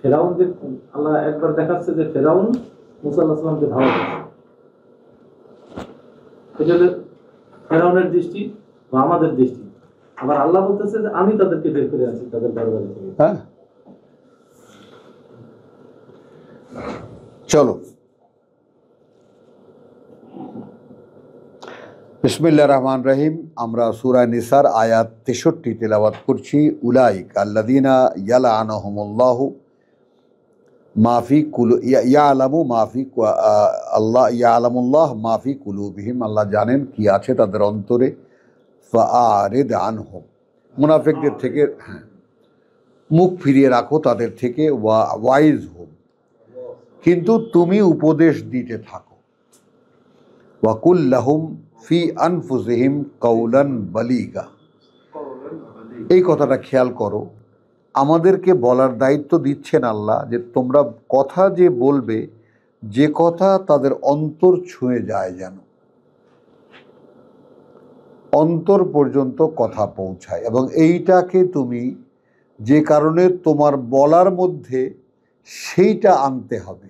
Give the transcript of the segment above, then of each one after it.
ফেরাউন যে আল্লাহ একবার দেখাচ্ছে যে ফেরাউন মুসা আলাইহিস সালামকে ভালোবাসে, এটা ফেরাউনের দৃষ্টি বা আমাদের দৃষ্টি। আবার আল্লাহ বলতেছে যে আমি তাদেরকে বের করে আছি তাদের দরবারে থেকে। হ্যাঁ, চলো বিসমিল্লাহির রহমানির রহিম। আমরা সূরা নিসার আয়াত 63 তেলাওয়াত করছি। উলাইকা আল্লাযীনা ইয়ালআনুহুমুল্লাহু মা ফি ইয়ালামু মা ফি আল্লাহ ইয়ালামুল্লাহ মা ফি কুলুবিহিম, আল্লাহ জানেন কি আছে তাদের অন্তরে। ফাআরিদ আনহুম, মুনাফিকদের থেকে হ্যাঁ মুখ ফিরিয়ে রাখো তাদের থেকে। ওয়াইজ হুম, কিন্তু তুমি উপদেশ দিতে থাকো। ওয়াকুল লাহুম ফি আনফুসিহিম কাওলান বালিগা, এই কথাটা খেয়াল করো। আমাদেরকে বলার দায়িত্ব দিচ্ছেন আল্লাহ যে তোমরা কথা যে বলবে, যে কথা তাদের অন্তর ছুঁয়ে যায়, যেন অন্তর পর্যন্ত কথা পৌঁছায়। এবং এইটাকে তুমি যে কারণে তোমার বলার মধ্যে সেইটা আনতে হবে।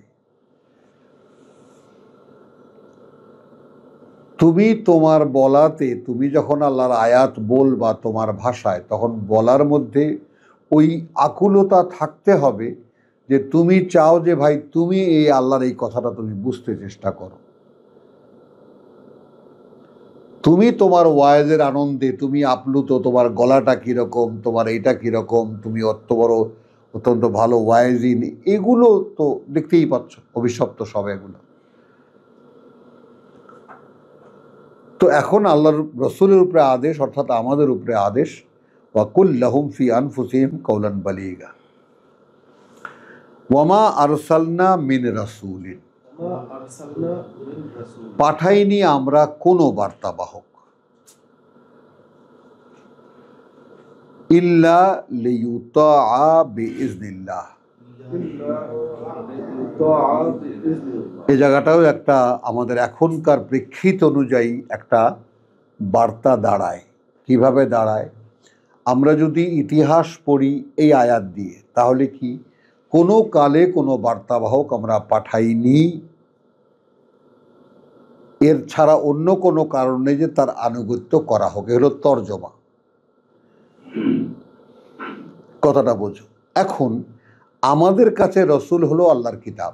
তুমি তোমার বলাতে, তুমি যখন আল্লাহর আয়াত বলবা তোমার ভাষায়, তখন বলার মধ্যে ওই আকুলতা থাকতে হবে যে তুমি চাও যে ভাই তুমি এই আল্লাহর এই কথাটা তুমি বুঝতে চেষ্টা করো। তুমি তোমার ওয়াইজের আনন্দে তুমি আপ্লুত, তোমার গলাটা কীরকম, তোমার এইটা কীরকম, তুমি অত্যন্ত ভালো ওয়াইজিন, এগুলো তো দেখতেই পাচ্ছ, অভিশপ্ত সব এগুলো। তো এখন আল্লাহর রসুলের উপরে আদেশ, অর্থাৎ আমাদের উপরে আদেশ, ওয়াকুল লাহুম ফি আনফুসিহিম কাওলান বালিগা ওয়ামা আরসালনা মিন রাসূলিন, পাঠাইনি আমরা কোনো বার্তাবাহক, ইল্লা লিইউতাআ বিইজনিল্লাহ। এই জায়গাটাও একটা আমাদের এখনকার প্রেক্ষিত অনুযায়ী একটা বার্তা দাঁড়ায়। কিভাবে দাঁড়ায়? আমরা যদি ইতিহাস পড়ি এই আয়াত দিয়ে, তাহলে কি কোনো কালে কোনো বার্তাবাহক আমরা পাঠাইনি এর ছাড়া অন্য কোনো কারণে যে তার আনুগত্য করা হোক, এ হলো তর্জমা। কথাটা বোঝো। এখন আমাদের কাছে রসুল হলো আল্লাহর কিতাব।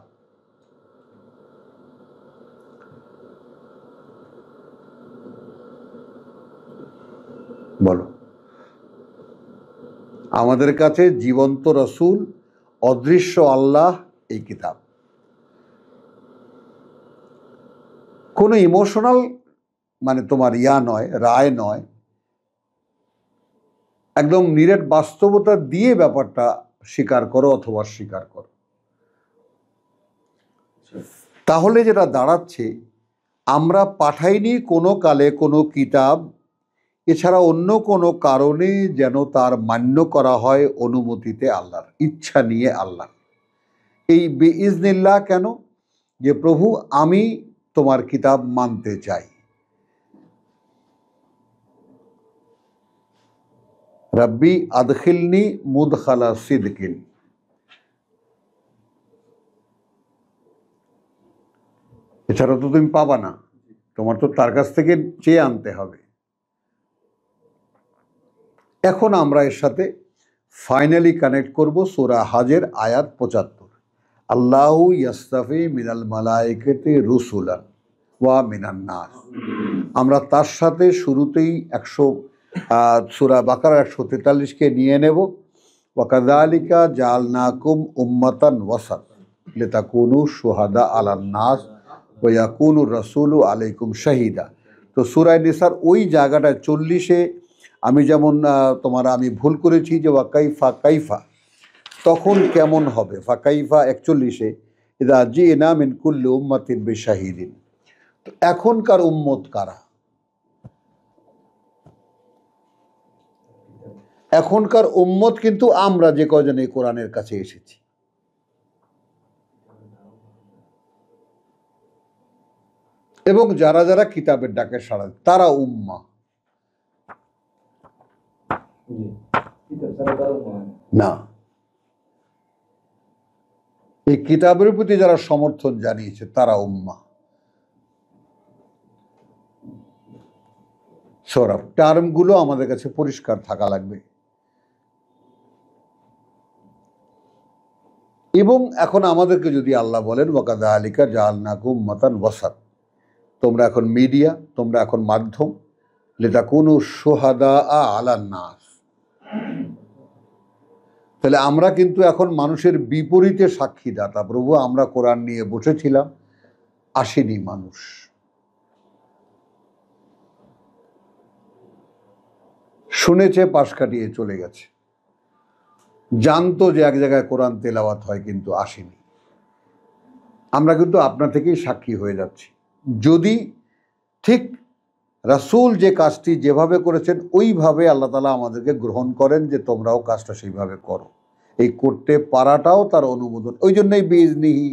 বলো, আমাদের কাছে জীবন্ত রসুল, অদৃশ্য আল্লাহ, এই কিতাব। কোনো ইমোশনাল মানে তোমার নয়, রায় নয়, একদম নিরেট বাস্তবতা দিয়ে ব্যাপারটা স্বীকার করো অথবা স্বীকার করো। তাহলে যেটা দাঁড়াচ্ছে, আমরা পাঠাইনি কোনো কালে কোনো কিতাব এছাড়া অন্য কোনো কারণে যেন তার মান্য করা হয় অনুমতিতে, আল্লাহর ইচ্ছা নিয়ে। আল্লাহ এই বিইজনিল্লাহ কেন? যে প্রভু আমি তোমার কিতাব মানতে চাই। রব্বি আদখিলনি মুদখালা সিদকিন, এছাড়া তো তুমি পাবা না, তোমার তো তার কাছ থেকে চেয়ে আনতে হবে। এখন আমরা এর সাথে ফাইনালি কানেক্ট করব সূরা হাজের আয়াত 75। আল্লাহু ইয়াস্তাফি মিনাল মালাইকাতি রুসুলান ওয়া মিনান নাস। আমরা তার সাথে শুরুতেই সূরা বাকারা 143কে নিয়ে নেব। ওয়া কাযালিকা জাআলনাকুম উম্মাতান ওয়াসাত লিতাকুনু শুহাদা আলান নাস ওয়া ইয়াকুনুর রাসূলু আলাইকুম শাহিদা। তো সূরা নিসার ওই জায়গাটায় 40-এ আমি যেমন আমি ভুল করেছি যে ওয়াকাইফা কাইফা, তখন কেমন হবে, ফাকাইফা 41-এ ইদা জিনা মিন কুল্লি উম্মাতিন বিশাহিদিন। তো এখনকার উম্মত কারা? এখনকার উম্মত কিন্তু আমরা যে কজন এই কোরআনের কাছে এসেছি। এবং যারা যারা কিতাবের ডাকে সাড়া তারা উম্মা না। এই কিতাবের প্রতি যারা সমর্থন জানিয়েছে তারা উম্মাহ। সৌরভ, টার্মগুলো আমাদের কাছে পরিষ্কার থাকা লাগবে। এবং এখন আমাদেরকে যদি আল্লাহ বলেন ওয়াকাযালিকা জাআলনাকুম উম্মাতান ওয়াসাত, তোমরা এখন মিডিয়া, তোমরা এখন মাধ্যম, লিতাকুনু শুহাদা আলান নাস, তাহলে আমরা কিন্তু এখন মানুষের বিপরীতে সাক্ষীদাতা। প্রভু, আমরা কোরআন নিয়ে বসেছিলাম, আসেনি মানুষ, শুনেছে, পাশ কাটিয়ে চলে গেছে, জানতো যে এক জায়গায় কোরআন তেলাওয়াত হয় কিন্তু আসেনি। আমরা কিন্তু আপনার থেকেই সাক্ষী হয়ে যাচ্ছি। যদি ঠিক রাসূল যে কাজটি যেভাবে করেছেন ওইভাবে আল্লাহ তাআলা আমাদেরকে গ্রহণ করেন যে তোমরাও কাজটা সেইভাবে করো, এই করতে পারাটাও তার অনুমোদন। ওই জন্যই বিইজনিহি,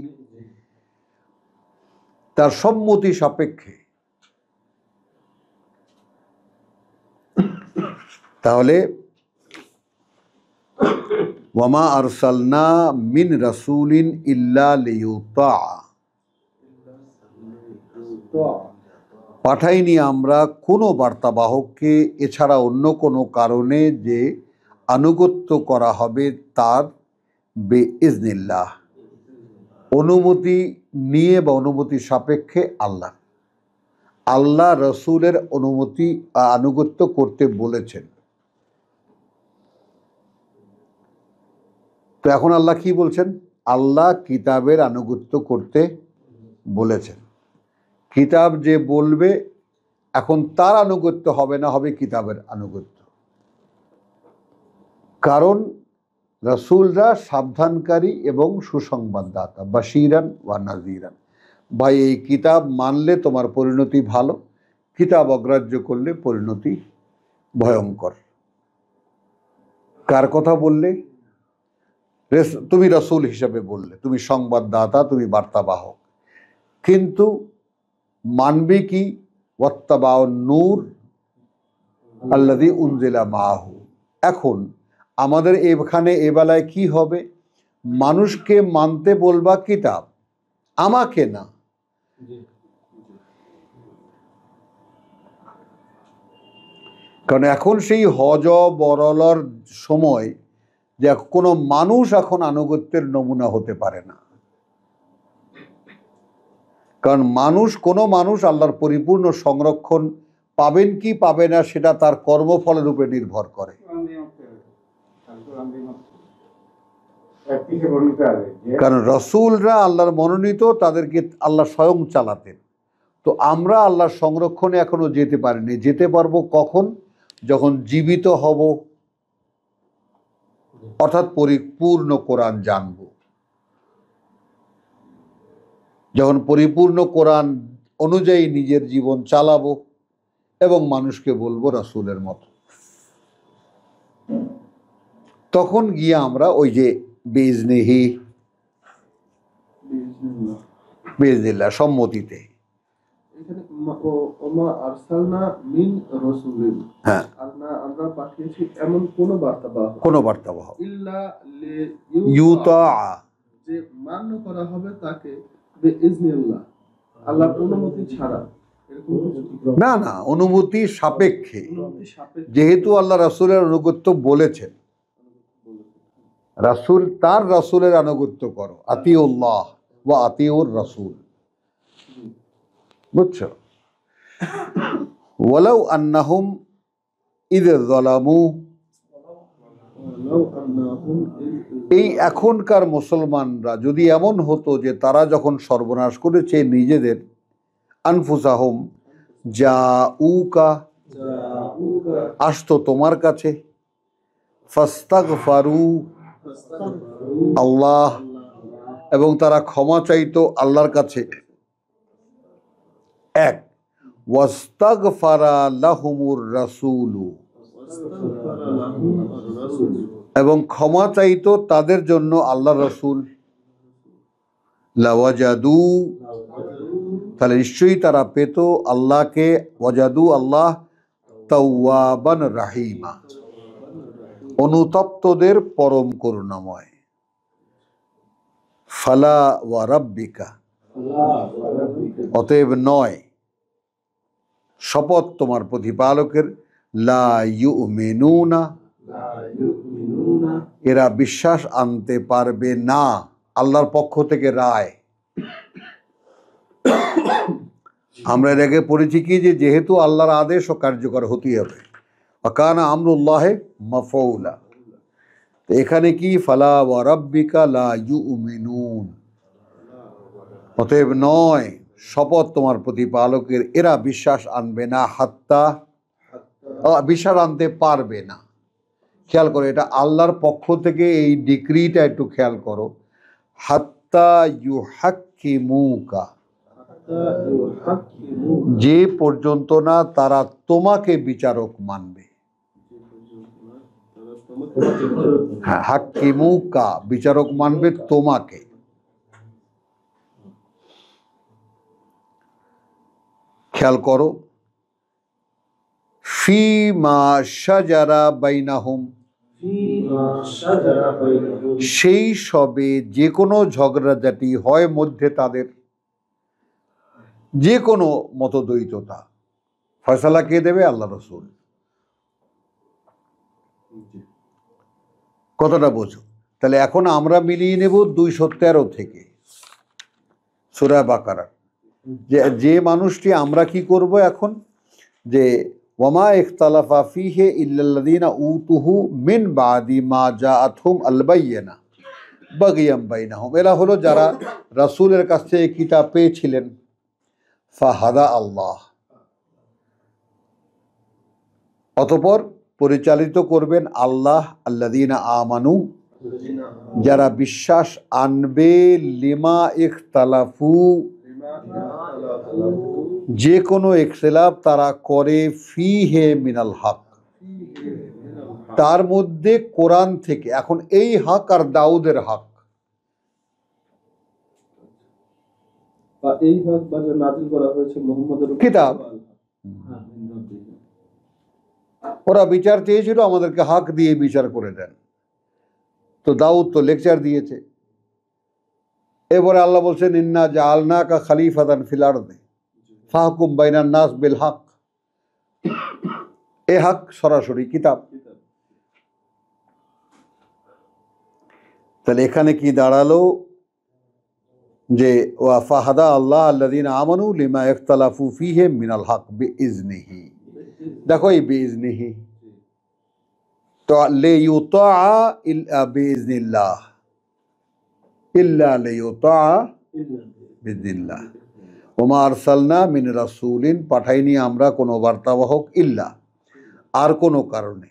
তার সম্মতি সাপেক্ষে। তাহলে ওয়ামা আরসালনা মিন রাসূলিন ইল্লা লিইউতা, পাঠাইনি আমরা কোনো বার্তাবাহককে এছাড়া অন্য কোনো কারণে যে আনুগত্য করা হবে তার বিইজনিল্লাহ, অনুমতি নিয়ে বা অনুমতি সাপেক্ষে। আল্লাহ আল্লাহ রসুলের অনুমতি আনুগত্য করতে বলেছেন। তো এখন আল্লাহ কি বলছেন? আল্লাহ কিতাবের আনুগত্য করতে বলেছেন। কিতাব যে বলবে এখন তার আনুগত্য হবে না, হবে কিতাবের আনুগত্য। কারণ রসুলরা সাবধানকারী এবং সুসংবাদদাতা, বাশিরান ওয়া নাযিরান। ভাই, এই কিতাব মানলে তোমার পরিণতি ভালো, কিতাব অগ্রাহ্য করলে পরিণতি ভয়ঙ্কর। কার কথা বললে? তুমি রসুল হিসাবে বললে, তুমি সংবাদদাতা, তুমি বার্তাবাহক, কিন্তু মানবে কি? ওয়াত্তাবাউন নূর আল্লাযী উনজিলা মাআহু। এখন আমাদের এখানে এ বেলায় কি হবে? মানুষকে মানতে বলবা কিতাব, আমাকে না। কারণ এখন সেই হজ বরলর সময় যে কোনো মানুষ এখন আনুগত্যের নমুনা হতে পারে না। কারণ কোনো মানুষ আল্লাহর পরিপূর্ণ সংরক্ষণ পাবেন কি পাবে না সেটা তার কর্মফলের উপরে নির্ভর করে। কারণ রসুলরা আল্লাহর মনোনীত, তাদেরকে আল্লাহ স্বয়ং চালাতেন। তো আমরা আল্লাহর সংরক্ষণে এখনো যেতে পারিনি। যেতে পারবো কখন? যখন জীবিত হব, অর্থাৎ পরিপূর্ণ কোরআন জানব, যখন পরিপূর্ণ কোরআন অনুযায়ী নিজের জীবন চালাবো এবং মানুষকে বলবো রাসূলের মতো, তখন গিয়ে আমরা ওই যে বিইজনিহি, বিইজনিল্লাহ সম্মতিতে। হ্যাঁ, আমরা পাঠিয়েছি এমন কোন বার্তাবাহক, কোনো বার্তাবাহক ইল্লা ইউতা, যে মান্য করা হবে তাকে বিইজনিল্লাহ, আল্লাহর অনুমতি ছাড়া। না না, অনুমতি সাপেক্ষে। যেহেতু আল্লাহ রাসূলের আনুগত্য বলেছেন, রাসূল তার রাসূলের আনুগত্য করো, আতিউল্লাহ ওয়া আতিউর রাসূল। বুঝছো? ওয়ালাউ আন্নাহুম ইয যালামু, এই এখনকার মুসলমানরা যদি এমন হতো যে তারা যখন সর্বনাশ করেছে নিজেদের, আনফুসাহুম জাউকা, আসতো তোমার কাছে, ফাস্তাগফারু আল্লাহ, এবং তারা ক্ষমা চাইতো আল্লাহর কাছে। এক, ওয়াস্তাগফারা লাহুমুর রাসূলু, এবং ক্ষমা চাইতো তাদের জন্য আল্লাহর রাসূল। লাওয়াজাদু, তাহলে নিশ্চয়ই তারা পেত আল্লাহকে, ওয়াজাদু আল্লাহ তাওয়াবান রাহিমা, অনুতপ্তদের পরম করুণাময়। ফালা ওয়া রাব্বিকা, অতএব নয়, শপথ তোমার প্রতিপালকের, লা ইউমিনুনা, এরা বিশ্বাস আনতে পারবে না। আল্লাহর পক্ষ থেকে রায়। আমরা এর আগে পড়েছি কি, যে যেহেতু আল্লাহর আদেশ ও কার্যকর হতেই হবে। ওয়াকানা আমরুল্লাহে মাফউলা। তো এখানে কি, ফালা ওয়া রাব্বিকা লা ইউমিনুন, অতএব নয়, শপথ তোমার প্রতিপালকের, এরা বিশ্বাস আনবে না, হাত্তা, বিশ্বাস আনতে পারবে না। খেয়াল করো, এটা আল্লাহর পক্ষ থেকে এই ডিক্রিটা একটু খেয়াল করো। হাত্তা ইউহাক্কিমুকা, যে পর্যন্ত না তারা তোমাকে বিচারক মানবে। হ্যাঁ, হাক্কিমুকা, বিচারক মানবে তোমাকে। খেয়াল করো, ফিমা শাজারা বাইনাহুম, সেই সবে যে কোনো ঝগড়াঝাটি হয় মধ্যে তাদের, যে কোনো মতদ্বৈততা, ফয়সালা কে দেবে? আল্লাহ রসুল। কতটা বোঝো? তাহলে এখন আমরা মিলিয়ে নেব 213 থেকে সূরা বাকারা। যে মানুষটি আমরা কি করব এখন, যে ওয়ামা ইখতালাফা ফিহি ইল্লাল্লাযীনা উতুহু মিন বাদি মা জাআতহুম আল বায়িনা বাগিয়াম বাইনাহুম, এরা হলো যারা রাসূলের কাছ থেকে কিতাব পেয়েছিলেন। ফাহাদা আল্লাহ, অতঃপর পরিচালিত করবেন আল্লাহ আল্লাযীনা আমানু, যারা বিশ্বাস আনবে, লিমা ইখতালাফু, যে কোনো ইখতিলাফ তারা করে, ফিহে মিনাল হক, তার মধ্যে কোরআন থেকে। এখন এই হক আর দাউদের হক, এই হক বাজে নাযিল করা হয়েছে মুহাম্মদের কিতাব। ওরা বিচার চেয়েছিল, আমাদেরকে হক দিয়ে বিচার করে দেন। তো দাউদ তো লেকচার দিয়েছে। এবারে আল্লাহ বলছেন, ইন্না জাআলনাকা খলিফাতান ফিল আরদি ফাহকুম বাইনান নাস বিল হক। এ হক সরাসরি কিতাব। তাহলে এখানে কি দাঁড়ালো, যে ওয়া ফাহাদা আল্লাহ আল্লাযীনা আমানু লিমা ইখতালাফু ফীহি মিনাল হক বিইজনিহি। দেখো এই বিইজনিহি, তো লিইউতা ইল্লা বিইজনিল্লাহ, ইল্লা লিইউতা বিইজনিল্লাহ। ওমা আরসালনা মিন রাসূলিন, পাঠাইনি আমরা কোনো বার্তাবাহক, ইল্লা, আর কোনো কারণে,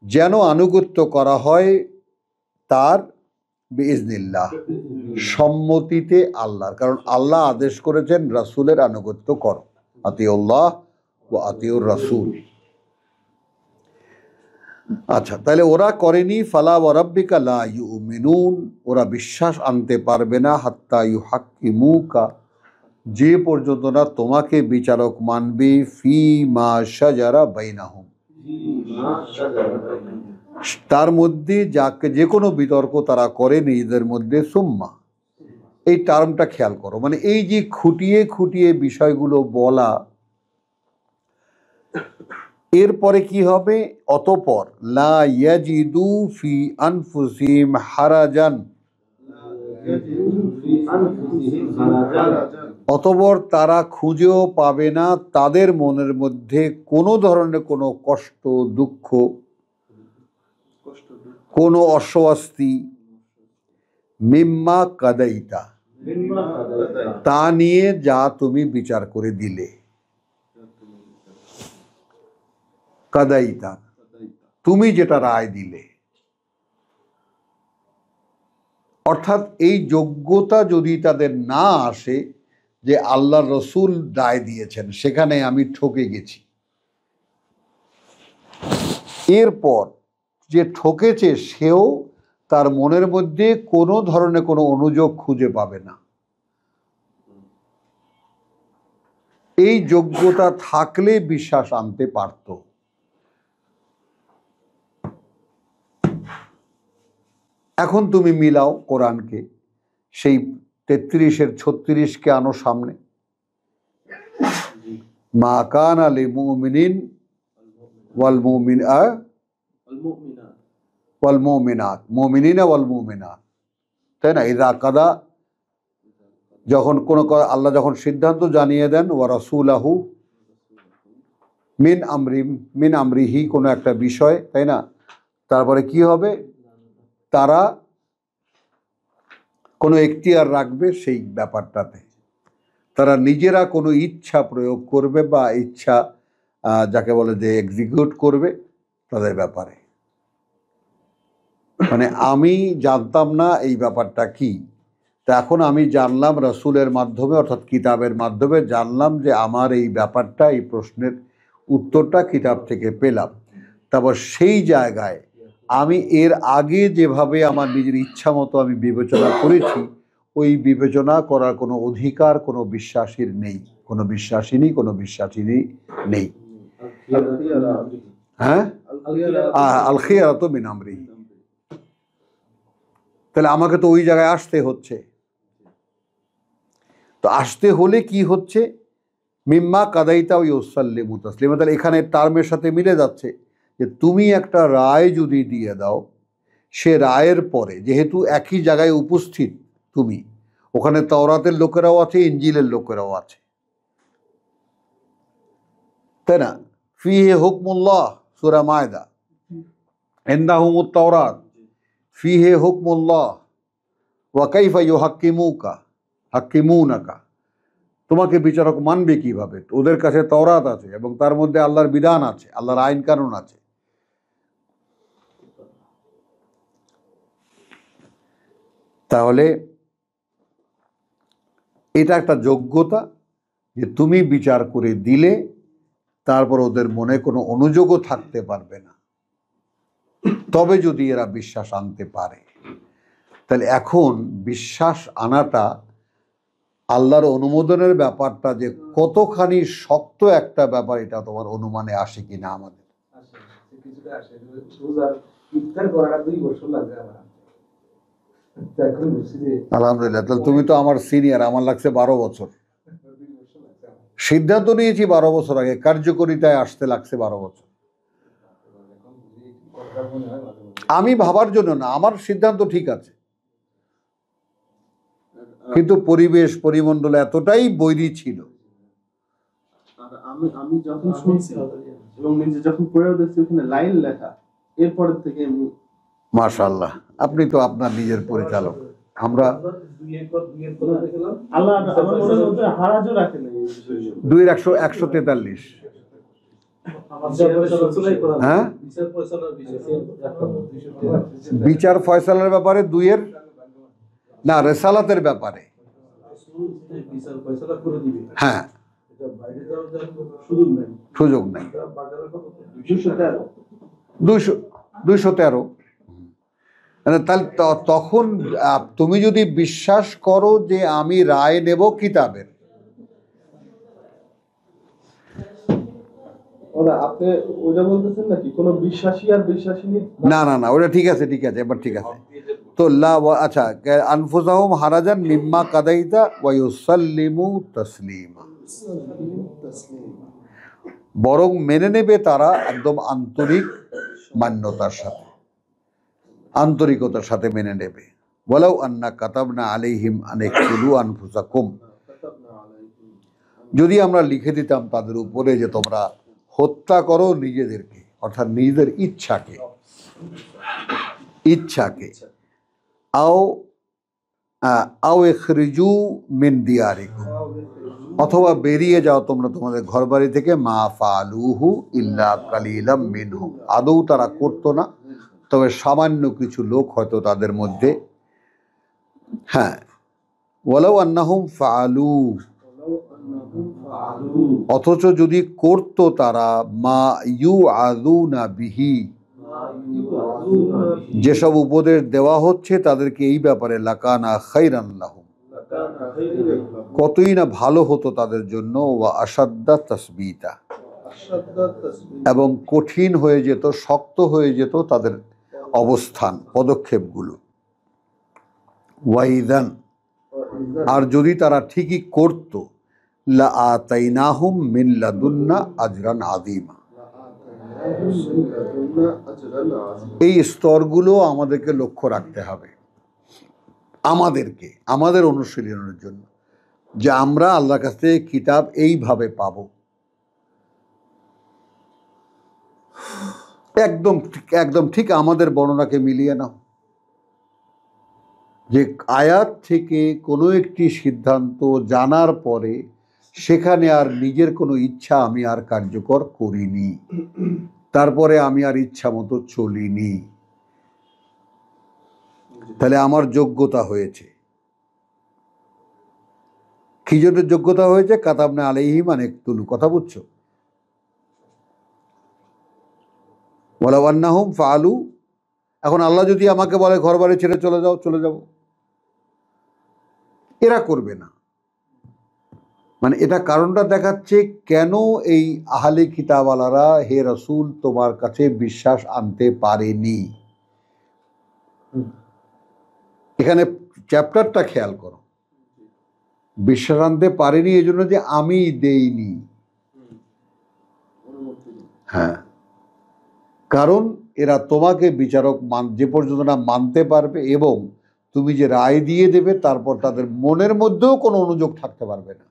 যেন আনুগত্য করা হয় তার, বিইজনিল্লাহ, সম্মতিতে আল্লাহর। কারণ আল্লাহ আদেশ করেছেন রাসূলের আনুগত্য করো, আতিউল্লাহ ওয়া আতিউর রাসূল। আচ্ছা, তাহলে ওরা করেনি। ফালা ওয়া রাব্বিকা লা ইউমিনুন, ওরা বিশ্বাস আনতে পারবে না, হাত্তা ইউহাক্কিমুকা, যে পর্যন্ত না তোমাকে বিচারক মানবে, ফি মা শাজারা বাইনাহুম, তার মধ্যে যাকে যে কোনো বিতর্ক তারা করে নিজেদের মধ্যে। সুম্মা, এই টার্মটা খেয়াল করো, মানে এই যে খুঁটিয়ে খুঁটিয়ে বিষয়গুলো বলা, এরপরে কি হবে, অতঃপর লা ইয়াজিদু ফি আনফুসিহিম হারাজান, অতঃপর তারা খুঁজেও পাবে না তাদের মনের মধ্যে কোনো ধরনের কোনো কষ্ট, দুঃখ, কোনো অস্বস্তি, মিম্মা কাদাইতা, তা নিয়ে যা তুমি বিচার করে দিলে। কাদাইতা, তুমি যেটা রায় দিলে। অর্থাৎ এই যোগ্যতা যদি তাদের না আসে যে আল্লাহ রসুল রায় দিয়েছেন, সেখানে আমি ঠকে গেছি, এরপর যে ঠকেছে সেও তার মনের মধ্যে কোনো ধরনের কোনো অনুযোগ খুঁজে পাবে না। এই যোগ্যতা থাকলে বিশ্বাস আনতে পারত। এখন তুমি মিলাও কোরআনকে, সেই 33-এর 36-কে আনো সামনে। মা কানা লিল মুমিনিন ওয়াল মুমিনাত, মুমিনিনা ওয়াল মুমিনাত, তাই না? ইযা কাদা, যখন আল্লাহ যখন সিদ্ধান্ত জানিয়ে দেন, ওয়া রাসূলাহু মিন আমরিহি, কোনো একটা বিষয়, তাই না? তারপরে কি হবে? তারা কোনো এখতিয়ার রাখবে সেই ব্যাপারটাতে, তারা নিজেরা কোনো ইচ্ছা প্রয়োগ করবে বা ইচ্ছা যাকে বলে যে এক্সিকিউট করবে তাদের ব্যাপারে। মানে আমি জানতাম না এই ব্যাপারটা কি, তা এখন আমি জানলাম রাসূলের মাধ্যমে, অর্থাৎ কিতাবের মাধ্যমে জানলাম যে আমার এই ব্যাপারটা, এই প্রশ্নের উত্তরটা কিতাব থেকে পেলাম। তারপর সেই জায়গায় আমি এর আগে যেভাবে আমার নিজের ইচ্ছা মতো আমি বিবেচনা করেছি, ওই বিবেচনা করার কোনো অধিকার কোনো বিশ্বাসীর নেই, কোনো বিশ্বাসিনী নেই। হ্যাঁ, আল খিয়ারাতু মিন আমরিহি। তাহলে আমাকে তো ওই জায়গায় আসতে হচ্ছে। তো আসতে হলে কি হচ্ছে? মিম্মা কাদাইতা ওয়া ইউসাল্লিমু তাসলিমা। তাহলে এখানে টার্মের সাথে মিলে যাচ্ছে যে তুমি একটা রায় যদি দিয়ে দাও, সে রায়ের পরে যেহেতু একই জায়গায় উপস্থিত তুমি, ওখানে তাওরাতের লোকেরাও আছে, ইনজিলের লোকেরাও আছে, তাই না? ফিহে হুকমুল্লাহ, সূরা মায়দা, ইনদাহুমুত তাওরাত ফিহে হুকমুল্লাহ ওয়া কাইফা হাক্কিমুনাকা, তোমাকে বিচারক মানবে কিভাবে? ওদের কাছে তাওরাত আছে এবং তার মধ্যে আল্লাহর বিধান আছে, আল্লাহর আইন কানুন আছে। তাহলে এটা একটা যোগ্যতা যে তুমি বিচার করে দিলে তারপর ওদের মনে কোনো অনুযোগও থাকতে পারবে না, তবে যদি এরা বিশ্বাস আনতে পারে। তাহলে এখন বিশ্বাস আনাটা, আল্লাহর অনুমোদনের ব্যাপারটা যে কতখানি শক্ত একটা ব্যাপার, এটা তোমার অনুমানে আসে কিনা? আমাদের আলহামদুলিল্লাহ। তাহলে তুমি তো আমার সিনিয়র, আমার লাগছে 12 বছর। সিদ্ধান্ত নিয়েছি 12 বছর আগে, কার্যকরিতায় আসতে লাগছে 12 বছর। আমি ভাবার জন্য না, আমার সিদ্ধান্ত ঠিক আছে, কিন্তু পরিবেশ পরিমণ্ডল এতটাই বৈরী ছিল। আমি যখন শুনছি এবং নিজে যখন প্রয়োগ দেখছি ওখানে লাইন লেখা, এরপর থেকে আমি মাশাআল্লাহ, আপনি তো আপনার নিজের পরিচালক। আমরা আল্লাহ আমার মনের মধ্যে হারাজও রাখে না। 2-143, হ্যাঁ, বিচার ফয়সালার ব্যাপারে 2-এর না, রেসালাতের ব্যাপারে, হ্যাঁ, সুযোগ নাই। 213। তাহলে তখন তুমি যদি বিশ্বাস করো যে আমি রায় নেব কিতাবের, আপনি ওটা বলতেছেন নাকি কোন বিশ্বাসী আর বিশ্বাসিনী? না না না, ওটা ঠিক আছে, এবার ঠিক আছে। তো আচ্ছা, আনফুসাহুম হারাজান মিম্মা কাদাইতা ওয়া ইউসাল্লিমু তাসলিমা, বরং মেনে নেবে তারা একদম আন্তরিক মান্যতার সাথে, আন্তরিকতার সাথে মেনে নেবে। ওয়ালাউ আন্না কাতাবনা আলাইহিম আন ইকতুলু আনফুসাকুম, যদি আমরা লিখে দিতাম তাদের উপরে যে তোমরা হত্যা করো নিজেদেরকে, অর্থাৎ নিজেদের ইচ্ছাকে, আও ইখরিজু মিন দিয়ারিকুম, অথবা বেরিয়ে যাও তোমরা তোমাদের ঘরবাড়ি থেকে, মা ফালুহু ইল্লা কালিলাম মিনহুম, আদৌ তারা করতো না, তবে সামান্য কিছু লোক হয়তো তাদের মধ্যে। হ্যাঁ, ওয়ালাউ আন্নাহুম ফাআলু, অথচ যদি করতো তারা, মা ইউআযুনা বিহি, যেসব উপদেশ দেওয়া হচ্ছে তাদেরকে এই ব্যাপারে, লাকানা খাইরান লাহুম, কতই না ভালো হতো তাদের জন্য, ওয়া আশাদ্দা তাসবিতা, এবং কঠিন হয়ে যেত, শক্ত হয়ে যেত তাদের অবস্থান, পদক্ষেপগুলো। ওয়াইদান, আর যদি তারা ঠিকই করত লা আতাইনাহুম মিন লাদুন্না আজরান আযীমা। এই স্তরগুলো আমাদেরকে লক্ষ্য রাখতে হবে, আমাদের অনুশীলনের জন্য, যে আমরা আল্লাহর কাছ থেকে কিতাব এইভাবে পাব। একদম ঠিক আমাদের বর্ণনাকে মিলিয়ে নাও, যে আয়াত থেকে কোনো একটি সিদ্ধান্ত জানার পরে সেখানে আর নিজের কোনো ইচ্ছা আমি আর কার্যকর করিনি, তারপরে আমি আর ইচ্ছা মতো চলিনি, তাহলে আমার যোগ্যতা হয়েছে। কি জন্য যোগ্যতা হয়েছে? কাতাবনা আলাইহিম আন ইকতুলু, কথা বুঝছো? ওয়ালাউ আন্নাহুম ফাআলু। এখন আল্লাহ যদি আমাকে বলে ঘর বাড়ি ছেড়ে চলে যাও, চলে যাব, এরা করবে না। মানে এটা কারণটা দেখাচ্ছে কেন এই আহলে কিতাবওয়ালারা হে রাসূল তোমার কাছে বিশ্বাস আনতে পারেনি। এখানে চ্যাপ্টারটা খেয়াল করো, বিশ্বাস আনতে পারেনি এই জন্য যে আমি দেইনি। হ্যাঁ, কারণ এরা তোমাকে বিচারক যে পর্যন্ত না মানতে পারবে এবং তুমি যে রায় দিয়ে দেবে তারপর তাদের মনের মধ্যেও কোনো অনুযোগ থাকতে পারবে না।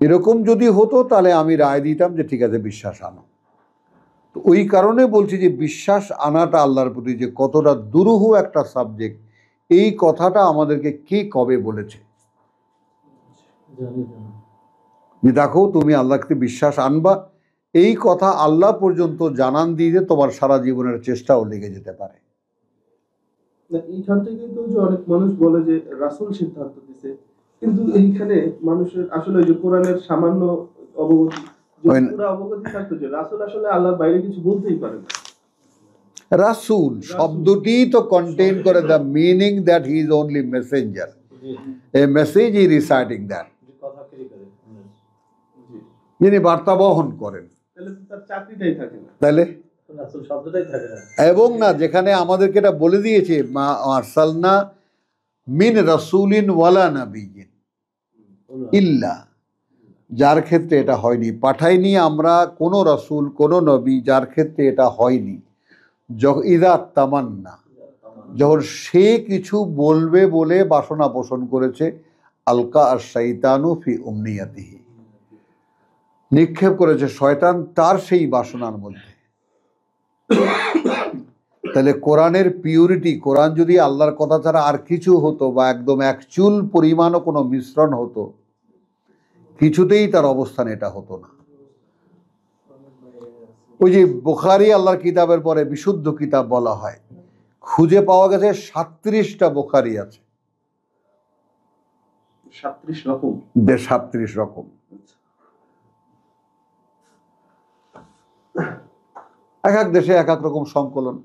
এরকম যদি হতো তাহলে আমি রায় দিতাম যে ঠিক আছে বিশ্বাস আনো। তো ওই কারণে বলছি যে বিশ্বাস আনাটা আল্লাহর প্রতি যে কতটা দুরূহ একটা সাবজেক্ট, এই কথাটা আমাদেরকে কে কবে বলেছে? যে দেখো তুমি আল্লাহকে বিশ্বাস আনবা, এই কথা আল্লাহ পর্যন্ত জানান দিয়ে তোমার সারা জীবনের চেষ্টাও লেগে যেতে পারে। এইখান থেকে তো যে অনেক মানুষ বলে যে রাসূল সিদ্ধান্ত দিছে, কিন্তু এইখানে মানুষের আসলে ওই যে কোরআনের সামান্য অবগতি, পুরো অবগতি থাকতো যে রাসূল আসলে আল্লাহর বাইরে কিছু বলতেই পারে না। রাসূল শব্দটি তো কন্টেইন করে the meaning that he is only Messenger, A message E reciting that, যিনি বার্তা বহন করেন। তাহলে তো তার চাকরিটাই থাকে না, তাহলে রাসূল শব্দটাই থাকে না। এবং না, যেখানে আমাদেরকে এটা বলে দিয়েছে মা আরসালনা মিন রাসূলিন ওয়ালা নাবিয়্যিন ইল্লা, যার ক্ষেত্রে এটা হয়নি, পাঠাইনি আমরা কোনো রাসূল কোনো নবী যার ক্ষেত্রে এটা হয়নি। ইযা তামান্না, যখন সে কিছু বলবে বলে বাসনা পোষণ করেছে, আলকা আশ-শাইতানু ফি উমনিয়াতিহি, নিক্ষেপ করেছে শয়তান তার সেই বাসনার মধ্যে। তাহলে কোরআনের পিউরিটি, কোরআন যদি আল্লাহর কথা ছাড়া আর কিছু হতো বা একদম এক চুল পরিমাণও কোনো মিশ্রণ হতো, কিছুতেই তার অবস্থান এটা হতো না। ওই যে বুখারী আল্লাহর কিতাবের পরে বিশুদ্ধ কিতাব বলা হয়, খুঁজে পাওয়া গেছে 37টা বুখারী আছে, 37 রকম, 37 রকম। এক এক দেশে এক এক রকম সংকলন।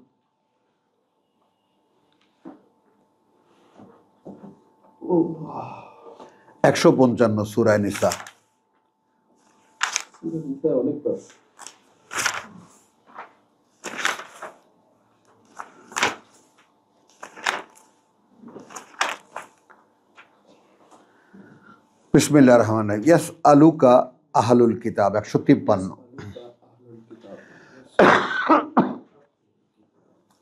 ও 155 সূরা নিসা। অনেক বড়। বিসমিল্লাহির রহমানির রহিম। ইয়াসআলুকা আহলুল কিতাব 153।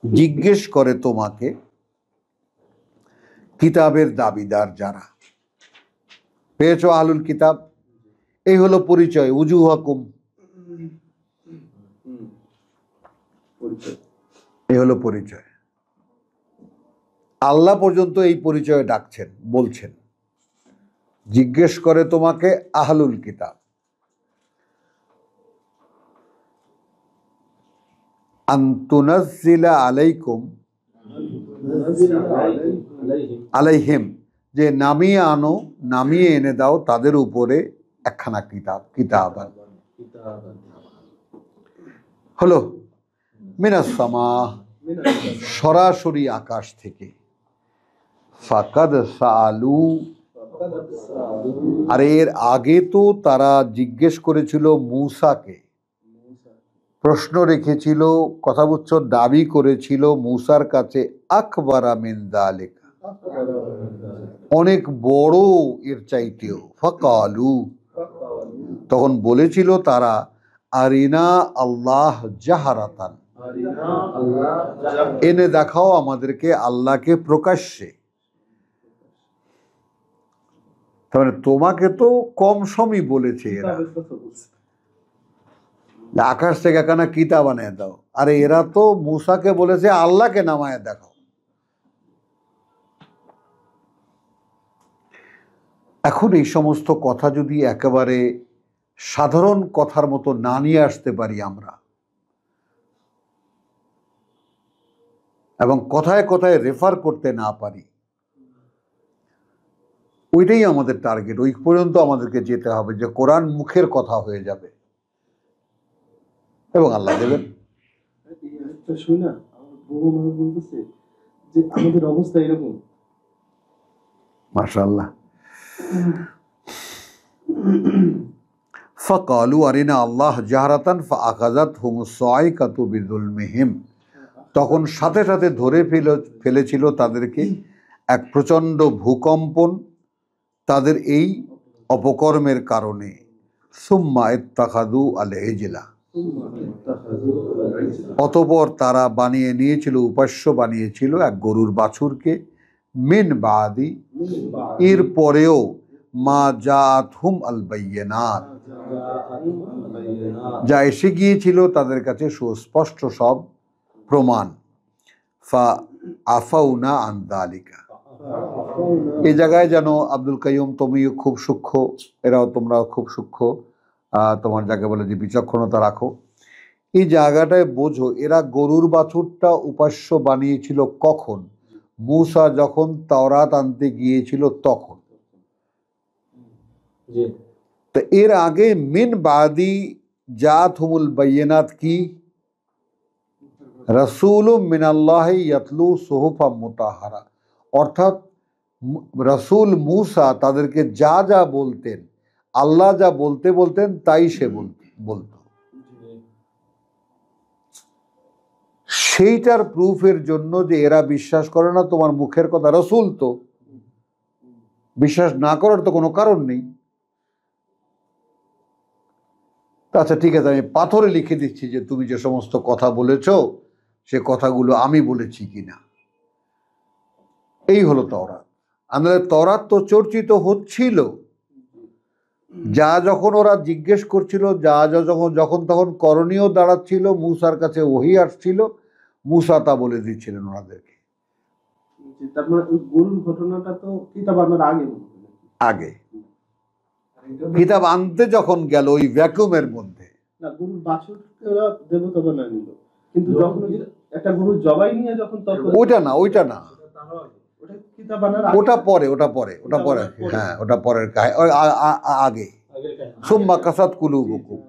জিজ্ঞেস করে তোমাকে কিতাবের দাবিদার যারা। পেয়েছো আহলুল কিতাব? এই হলো পরিচয়, উজুহাকুম, এই হলো পরিচয়। আল্লাহ পর্যন্ত এই পরিচয়ে ডাকছেন, বলছেন জিজ্ঞেস করে তোমাকে আহলুল কিতাব। আনতুনাজ্জিলা আলাইকুম আলাইহিম, যে নামিয়ে আনো, নামিয়ে এনে দাও তাদের উপরে একখানা কিতাব, কিতাব হলো মিনাস সামা, সরাসরি আকাশ থেকে। ফাকাদ সাআলু, আর এর আগে তো তারা জিজ্ঞেস করেছিল মূসাকে, প্রশ্ন রেখেছিল, কথা বুঝছো, দাবি করেছিল মূসার কাছে আকবারা মিন যালিকা, অনেক বড় এর চাইতেও। ফাকালু, তখন বলেছিল তারা, আরিনা আল্লাহ জাহারাতান, এনে দেখাও আমাদেরকে আল্লাহকে প্রকাশ্যে। তাহলে তোমাকে তো কম সমই বলেছে এরা, আকাশ থেকে একখানা কিতাব বানিয়ে দাও। আরে এরা তো মুসাকে বলেছে আল্লাহকে নামায় দেখাও। এখন এই সমস্ত কথা যদি একেবারে সাধারণ কথার মতো না নিয়ে আসতে পারি আমরা, এবং কথায় কথায় রেফার করতে না পারি, ওইটাই আমাদের টার্গেট। ওই পর্যন্ত আমাদেরকে যেতে হবে যে কোরআন মুখের কথা হয়ে যাবে এবং আল্লাহ দেবেন। শুই না, আমার বউ আমাকে বলতেছে যে আমাদের অবস্থা এরকম। মাশাআল্লাহ। ফাকালু আরিনা আল্লাহ জাহরাতান ফাআখাযাতহুমুস সাইকাতু বিযুলমিহিম, তখন সাথে সাথে ধরে ফেলেছিল তাদেরকে এক প্রচণ্ড ভূকম্পন তাদের এই অপকর্মের কারণে। সুম্মা ইত্তাখাযু আল ইজলা, অতঃপর তারা বানিয়ে নিয়েছিল, উপাস্য বানিয়েছিল এক গরুর বাছুরকে। মিন বাদি, এর পরেও মা জাআতহুম আল বাইয়িনাত, যা এসে গিয়েছিল তাদের কাছে সুস্পষ্ট সব প্রমাণ। ফা আফাউনা আন যালিকা, এই জায়গায় যেন আব্দুল কাইয়ুম, তুমিও খুব সূক্ষ্ম, এরাও তোমরাও খুব সূক্ষ্ম, তোমার যাকে বলে যে বিচক্ষণতা রাখো। এই জায়গাটায় বোঝো এরা গরুর বাছুরটা উপাস্য বানিয়েছিল কখন? মূসা যখন তাওরাত আনতে গিয়েছিল তখন। তো এর আগে মিন বাদি জাআতহুমুল বাইয়িনাত কি? রাসূলুম মিনাল্লাহি ইয়াতলু সুহুফাম মুতাহহারা, অর্থাৎ রাসূল মূসা তাদেরকে যা যা বলতেন, আল্লাহ যা বলতে বলতেন তাই সে বলতো। সেইটার প্রুফের জন্য যে এরা বিশ্বাস করে না তোমার মুখের কথা, রাসূল তো, বিশ্বাস না করার তো কোনো কারণ নেই। আচ্ছা ঠিক আছে, আমি পাথরে লিখে দিচ্ছি যে তুমি যে সমস্ত কথা বলেছ সে কথাগুলো আমি বলেছি কিনা। এই হলো তওরাত। আমাদের তওরাত তো চর্চিত হচ্ছিল, যা যখন ওরা জিজ্ঞেস করছিল, যা যা যখন তখন করণীয় দাঁড়াচ্ছিল, মূসার কাছে ওহী আসছিল, মূসা তা বলে দিচ্ছিলেন ওনাদেরকে। তারপর গরুর ঘটনাটা তো কিতাব আনার আগে আগে কিতাব আনতে যখন গেল ওই ভ্যাকুমের মধ্যে, না, গরুর বাছুরকে ওরা দেবতা বানায় নিল, কিন্তু যখন ওই যে একটা গরু জবাই নিয়ে যখন তখন ওইটা না ওটা কিতাব আনার আগে, ওটা পরে হ্যাঁ, ওটা পরের আগে। সুম্মা কাসাত কুলুবুকুম,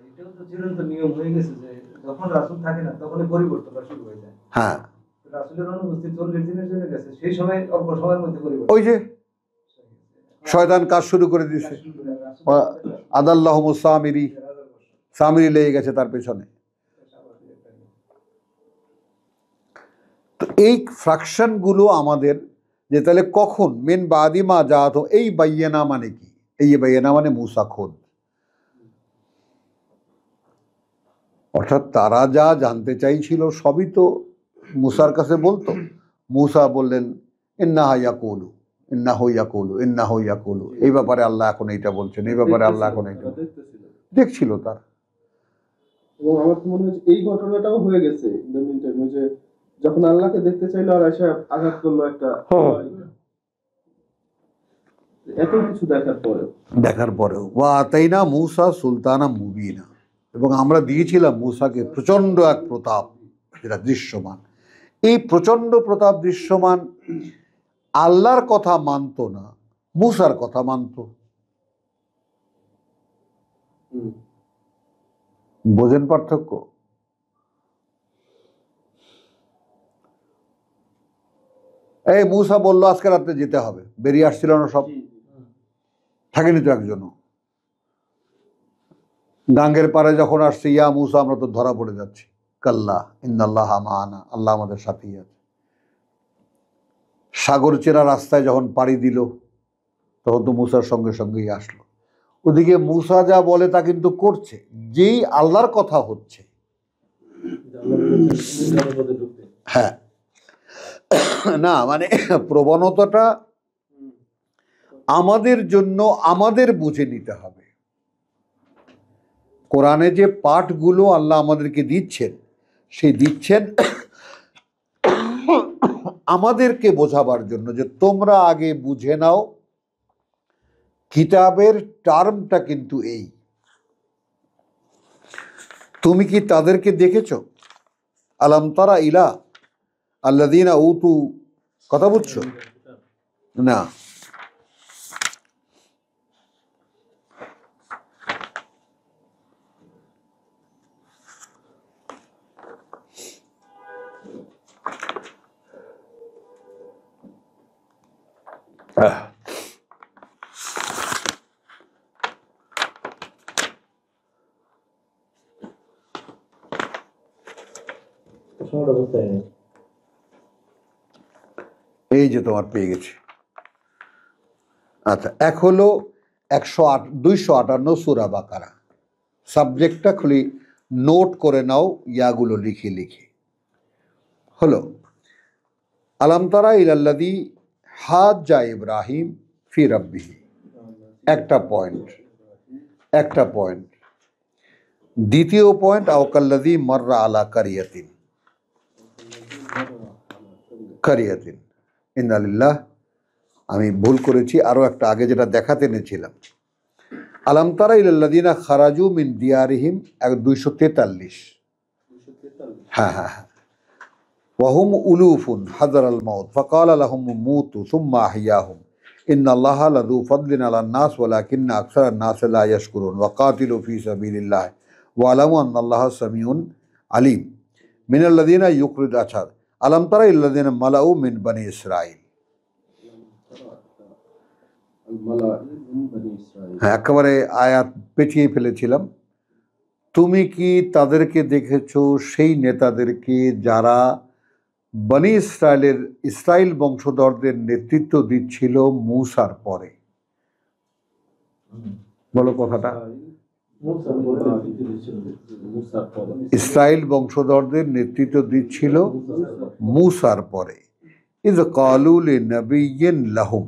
এটাও তো চিরন্ত নিয়ম হয়ে গেছে যে যখন রাসূল থাকে না তখনই পরিবর্তন শুরু হয়ে যায়। হ্যাঁ, রাসূলের অনুপস্থিত 40 দিনের জন্য গেছে, সেই সময় অল্প সময়ের মধ্যে পরিবর্তন। ওই যে শয়তান কাজ শুরু করে দিয়েছে, আদাল্লাহুমুস সামিরি, সামিরি লেগে গেছে তার পেছনে। তো এই ফ্র্যাকশন গুলো আমাদের, যে তাহলে কখন মিন বাদি মা জাআত, এই বাইয়িনা মানে কি? এই বাইয়িনা মানে মূসা খোদ, অর্থাৎ তারা যা জানতে চাইছিল সবই তো মূসার কাছে বলতো। মূসা বললেন ইন্নাহু ইয়াকুলু, ইন্নাহু ইয়াকুলু, ইন্নাহু ইয়াকুলু, এই ব্যাপারে আল্লাহ এখন এইটা বলছেন, এই ব্যাপারে আল্লাহ এখন এইটা দেখছিল তার। এবং আমার তো মনে হচ্ছে এই ঘটনাটাও হয়ে গেছে যে যখন আল্লাহকে দেখতে চাইলো আর এসে আঘাত করলো একটা, এত কিছু দেখার পরেও ওয়া আতাইনা মূসা সুলতানা মুবিনা, এবং আমরা দিয়েছিলাম মূসাকে প্রচন্ড এক প্রতাপ যেটা দৃশ্যমান। এই প্রচন্ড প্রতাপ দৃশ্যমান আল্লাহর কথা মানত না, মূসার কথা মানত। বোঝেন পার্থক্য? এই মূসা বললো আজকে রাত্রে যেতে হবে, বেরিয়ে আসছিল না সব, থাকেনি তো একজনও। গাঙ্গের পারে যখন আসছে, ইয়া মূসা আমরা তো ধরা পড়ে যাচ্ছি, কাল্লা ইন্নাল্লাহা মা'ানা, আল্লাহ আমাদের সাথেই আছে। সাগর চেনা রাস্তায় যখন পাড়ি দিল তখন তো মুসার সঙ্গে সঙ্গেই আসলো। ওদিকে মুসা যা বলে তা কিন্তু করছে, যেই আল্লাহর কথা হচ্ছে। হ্যাঁ, না মানে প্রবণতাটা আমাদের জন্য আমাদের বুঝে নিতে হবে। কোরআনে যে পাঠগুলো আল্লাহ আমাদেরকে দিচ্ছেন, সেই দিচ্ছেন আমাদেরকে বোঝাবার জন্য, যে তোমরা আগে বুঝে নাও কিতাবের টার্মটা কিন্তু এই। তুমি কি তাদেরকে দেখেছো? আলাম তারা ইলা আল্লাযীনা উতু, কথা বুঝছো না? এই যে তোমার পেয়ে গেছি। আচ্ছা, এক হলো 258 সূরা বাকারা। সাবজেক্টটা খুলি নোট করে নাও, ইয়াগুলো লিখে লিখে। হলো আলাম তারা ইলাল্লাযী হাজ্জা ইব্রাহিম ফি রাব্বিহি, একটা পয়েন্ট। দ্বিতীয় পয়েন্ট আওকাল্লাযী মাররা আলা কারিয়াতিন ইন্না লিল্লাহ, আমি ভুল করেছি, আরো একটা আগে যেটা দেখাতে এনেছিলাম। আলাম তারা ইলাল্লাযীনা খারাজু মিন দিয়ারিহিম 243। হ্যাঁ, ওয়াহুম উলুফুন হাযারাল মাউত ফাকালা লাহুম মুতু সুম্মা আহইয়াহুম ইন্নাল্লাহা লাযু ফাদলিন আলান নাস ওয়ালাকিন্না আকসারান নাস লা ইয়াশকুরুন ওয়াকাতিলু ফি সাবিলিল্লাহ ওয়ালামু আন্নাল্লাহা সামিউন আলিম মিনাল্লাযীনা ইউকরিদুন। আচ্ছা, আলাম তারা ইল্লাযীনা মালাউ মিন বনি ইসরাঈল। হ্যাঁ, একেবারে আয়াত পেছিয়ে ফেলেছিলাম। তুমি কি তাদেরকে দেখেছো, সেই নেতাদেরকে যারা বনি ইসরাইল বংশধরদের নেতৃত্ব দিচ্ছিল মূসার পরে? বলো কথাটা। ইসরাইল বংশধরদের নেতৃত্ব দিচ্ছিল মূসার পরে। ইয ক্বালু লিনাবিয়্যিন লাহুম,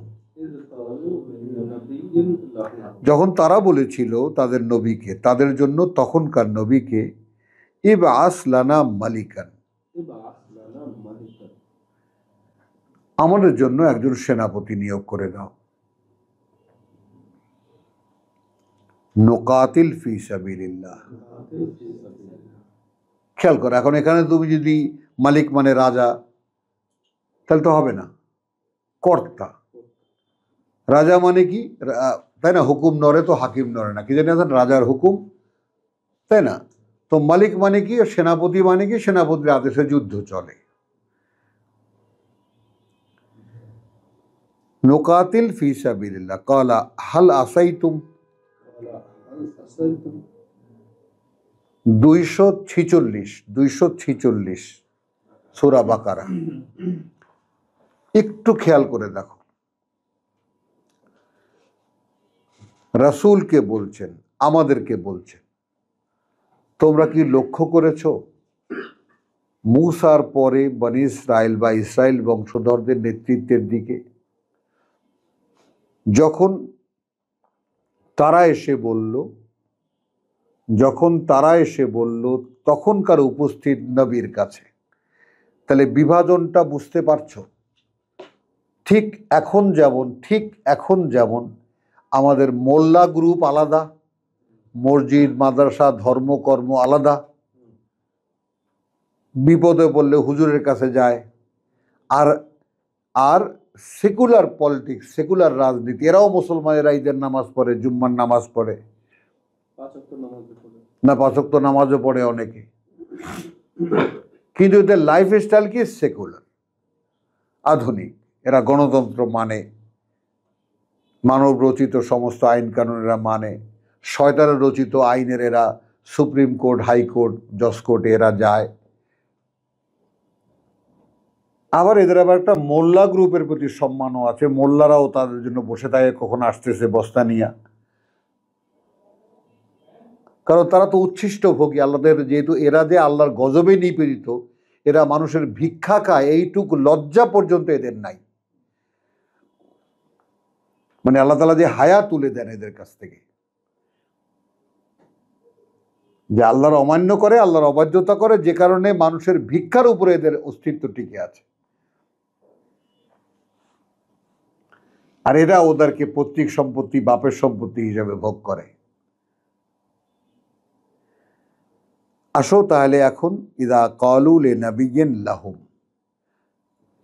যখন তারা বলেছিল তাদের নবীকে, তাদের জন্য তখনকার নবীকে, ইবআস লানা মালিকান, আমাদের জন্য একজন সেনাপতি নিয়োগ করে দাও, নুকাতিল ফি সাবিলিল্লাহ। খেয়াল করো, এখন এখানে তুমি যদি মালিক মানে রাজা, তাহলে তো হবে না, কর্তা। রাজা মানে কি, তাই না? হুকুম নড়ে তো হাকিম নড়ে না, কি জানি রাজার হুকুম, তাই না? তো মালিক মানে কি, সেনাপতি মানে কি, সেনাপতির আদেশে যুদ্ধ চলে। নুকাতিল ফি সাবিলিল্লাহ ক্বালা হাল আসাইতুম, 246 সূরা বাকারা। একটু খেয়াল করে দেখো, রাসূলকে বলছেন, আমাদেরকে বলছেন, তোমরা কি লক্ষ্য করেছো মূসার পরে বনি ইসরাইল বা ইসরাইল বংশধরদের নেতৃত্বের দিকে যখন তারা এসে বলল তখনকার উপস্থিত নবীর কাছে, তাহলে বিভাজনটা বুঝতে পারছো? ঠিক এখন যেমন আমাদের মোল্লা গ্রুপ আলাদা, মসজিদ মাদ্রাসা ধর্মকর্ম আলাদা, বিপদে পড়লে হুজুরের কাছে যায়, আর আর সেকুলার পলিটিক্স, সেকুলার রাজনীতি, এরাও মুসলমানেরা ঈদের নামাজ পড়ে, জুম্মার নামাজ পড়ে না, 5 ওয়াক্ত নামাজও পড়ে অনেকে, কিন্তু এদের লাইফ স্টাইল কি সেকুলার, আধুনিক। এরা গণতন্ত্র মানে, মানব রচিত সমস্ত আইন কানুন এরা মানে, শয়তানের রচিত আইনের এরা সুপ্রিম কোর্ট, হাইকোর্ট, জজ কোর্টে এরা যায়। আবার এদের আবার একটা মোল্লা গ্রুপের প্রতি সম্মানও আছে, মোল্লারাও তাদের জন্য বসে থাকে কখন আসতেছে বস্তা নিয়ে, কারণ তারা তো উচ্ছিষ্ট ভোগী আল্লাহদের, যেহেতু এরা যে আল্লাহর গজবে নিপীড়িত, এরা মানুষের ভিক্ষা খায় এইটুকু লজ্জা পর্যন্ত এদের নাই। মানে আল্লাহ তাআলা যে হায়া তুলে দেন এদের কাছ থেকে, যে আল্লাহর অমান্য করে, আল্লাহর অবাধ্যতা করে, যে কারণে মানুষের ভিক্ষার উপরে এদের অস্তিত্ব টিকে আছে। আর এরা ওদেরকে পৈতৃক সম্পত্তি, বাপের সম্পত্তি হিসাবে ভোগ করে। আসো তাহলে এখন ইদা ক্বালু লিনাবিয়্যিন লাহুম,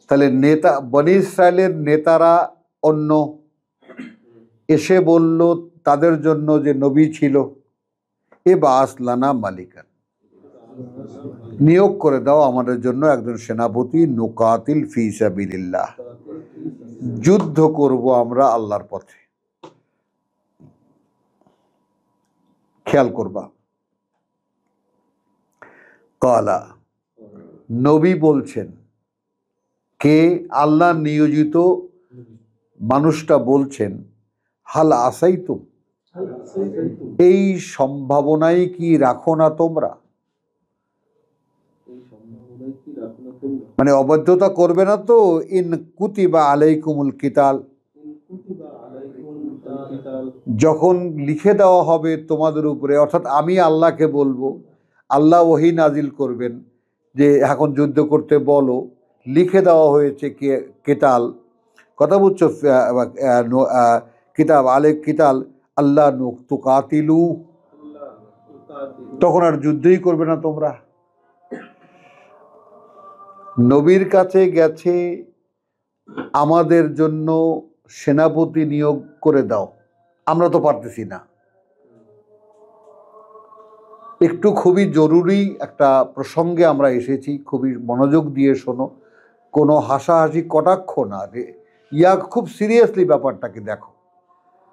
তাহলে নেতা বনী ইসরায়েলের নেতারা অন্য এসে বলল তাদের জন্য যে নবী ছিল, ইবআস লানা মালিকান, নিয়োগ করে দাও আমাদের জন্য একজন সেনাপতি, নুকাতিল ফি সাবিলিল্লাহ, যুদ্ধ করব আমরা আল্লাহর পথে। খেয়াল করবা, কালা, নবী বলছেন, কে? আল্লাহ নিয়োজিত মানুষটা বলছেন, হাল আসাইতুম, এই সম্ভাবনায় কি রাখো না তোমরা, মানে অবাধ্যতা করবে না তো। ইন কুতিবা আলাইকুমুল কিতাল, যখন লিখে দেওয়া হবে তোমাদের উপরে, অর্থাৎ আমি আল্লাহকে বলবো, আল্লাহ ওহী নাজিল করবেন যে এখন যুদ্ধ করতে বলো, লিখে দেওয়া হয়েছে কেতাল, কথা বুঝছো, কিতাব আলে কিতাল আল্লাহ তুকাতিলু, তখন আর যুদ্ধই করবে না তোমরা। নবীর কাছে গেছে আমাদের জন্য সেনাপতি নিয়োগ করে দাও, আমরা তো পারতেছি না। একটু খুবই জরুরি একটা প্রসঙ্গে আমরা এসেছি, খুবই মনোযোগ দিয়ে শোনো, কোনো হাসাহাসি কটাক্ষ না, ইয়া খুব সিরিয়াসলি ব্যাপারটাকে দেখো,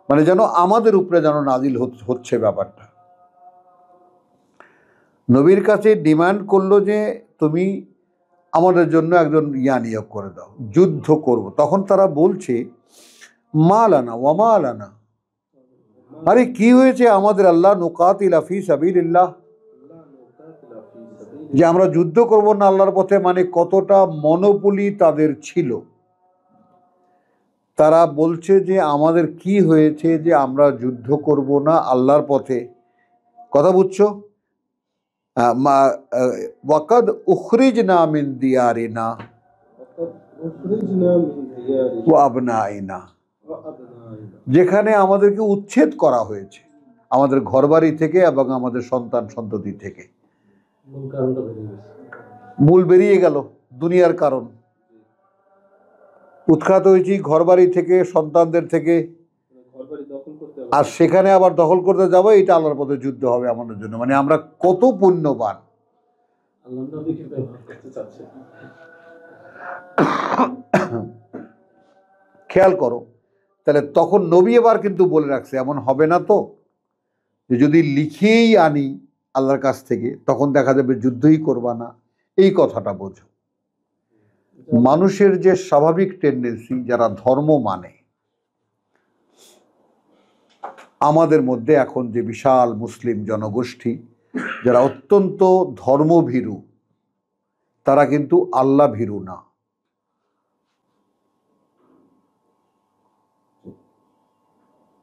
মানে যেন আমাদের উপরে যেন নাজিল হচ্ছে ব্যাপারটা। নবীর কাছে ডিমান্ড করলো যে তুমি আমাদের জন্য একজন নিয়োগ করে দাও, যুদ্ধ করব। তখন তারা বলছে, মালানা ওয়া মালানা, আরে কি হয়েছে আমাদের, আল্লাহ নুকাতিলা ফি সাবিলিল্লাহ, যে আমরা যুদ্ধ করব না আল্লাহর পথে, মানে কতটা মনোবলী তাদের ছিল। তারা বলছে যে আমাদের কি হয়েছে যে আমরা যুদ্ধ করব না আল্লাহর পথে, কথা বুঝছো, ওয়াকাদ উখরিজনা মিন দিয়ারিনা ওয়া আবনাইনা, যেখানে আমাদেরকে উচ্ছেদ করা হয়েছে আমাদের ঘরবাড়ি থেকে এবং আমাদের সন্তান সন্ততি থেকে। মূল বেরিয়ে গেল, দুনিয়ার কারণ। উৎখাত হয়েছি ঘরবাড়ি থেকে, সন্তানদের থেকে, আর সেখানে আবার দখল করতে যাবো, এটা আল্লাহর পথে যুদ্ধ হবে আমাদের জন্য। মানে আমরা কত পুণ্যবান। খেয়াল করো, তাহলে তখন নবী এবার কিন্তু বলে রাখছে এমন হবে না তো, যে যদি লিখেই আনি আল্লাহর কাছ থেকে তখন দেখা যাবে যুদ্ধই করবা না, এই কথাটা বোঝো। মানুষের যে স্বাভাবিক টেন্ডেন্সি, যারা ধর্ম মানে, আমাদের মধ্যে এখন যে বিশাল মুসলিম জনগোষ্ঠী যারা অত্যন্ত ধর্মভীরু, তারা কিন্তু আল্লাহ ভীরু না।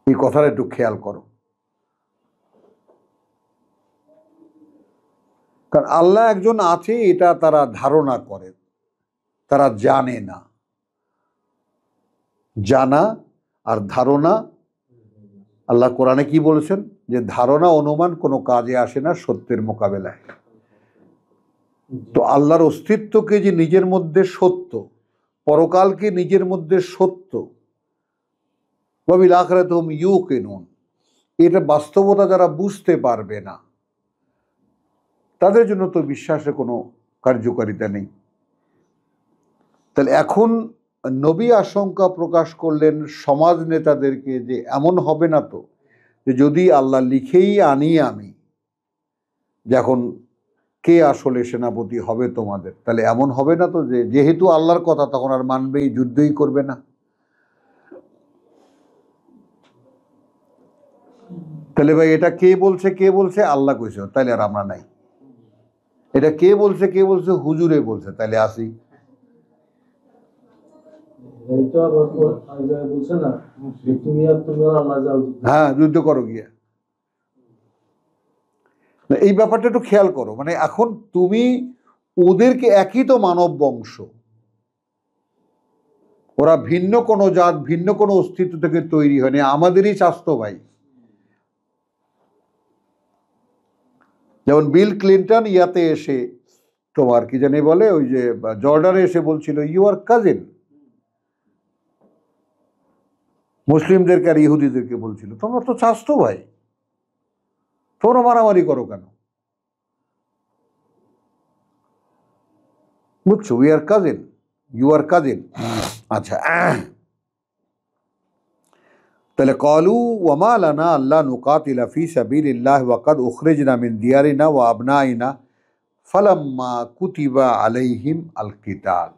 এই কথাটা একটু খেয়াল করো, কারণ আল্লাহ একজন আছে এটা তারা ধারণা করে, তারা জানে না। জানা আর ধারণা, আল্লাহ কোরআনে কি বলেছেন, যে ধারণা অনুমান কোনো কাজে আসে না সত্যের মোকাবেলায়। তো আল্লাহর অস্তিত্বকে যে নিজের মধ্যে সত্য, পরকালকে নিজের মধ্যে সত্য, ওয়া বিল আখিরাতি হুম ইউকিনুন, এটা বাস্তবতা যারা বুঝতে পারবে না, তাদের জন্য তো বিশ্বাসে কোনো কার্যকারিতা নেই। তাহলে এখন নবী আশঙ্কা প্রকাশ করলেন সমাজ নেতাদেরকে, যে এমন হবে না তো যে যদি আল্লাহ লিখেই আনি আমি, যখন কে আসলে সেনাপতি হবে তোমাদের। তাহলে এমন হবে না তো যে যেহেতু আল্লাহর কথা তখন আর মানবেই, যুদ্ধই করবে না? তাহলে ভাই এটা কে বলছে? কে বলছে? আল্লাহ কইছে, তাহলে আর আমরা নাই। এটা কে বলছে? কে বলছে? হুজুরে বলছে, তাহলে আসি। এইটা আবার বলছে না যে তুমি আর আল্লাহ যাও। হ্যাঁ, যুদ্ধ করো গিয়া। এই ব্যাপারটা একটু খেয়াল করো। মানে এখন তুমি ওদেরকে, একই তো মানব বংশ, ওরা ভিন্ন কোনো জাত, ভিন্ন কোনো অস্তিত্ব থেকে তৈরি হয়নি, আমাদেরই চাস্তো ভাই। যেমন বিল ক্লিন্টন ইয়াতে এসে তোমার কি জানি বলে, ওই যে জর্ডানে এসে বলছিল ইউ আর কাজিন, মুসলিমদেরকে আর ইহুদিদেরকে বলছিল তোমরা তো চাস্তো ভাই, তোমরা মারামারি করো কেন? বুঝছো? We are cousin, you are cousin. আচ্ছা, তাহলে কলু ওয়ামা লানা আল্লাহ নুকাতিলা ফি সাবিলিল্লাহ ওয়া কাদ উখরিজনা মিন দিয়ারিনা ওয়া আবনাইনা ফালাম্মা কুতিবা আলাইহিম আল কিতাল।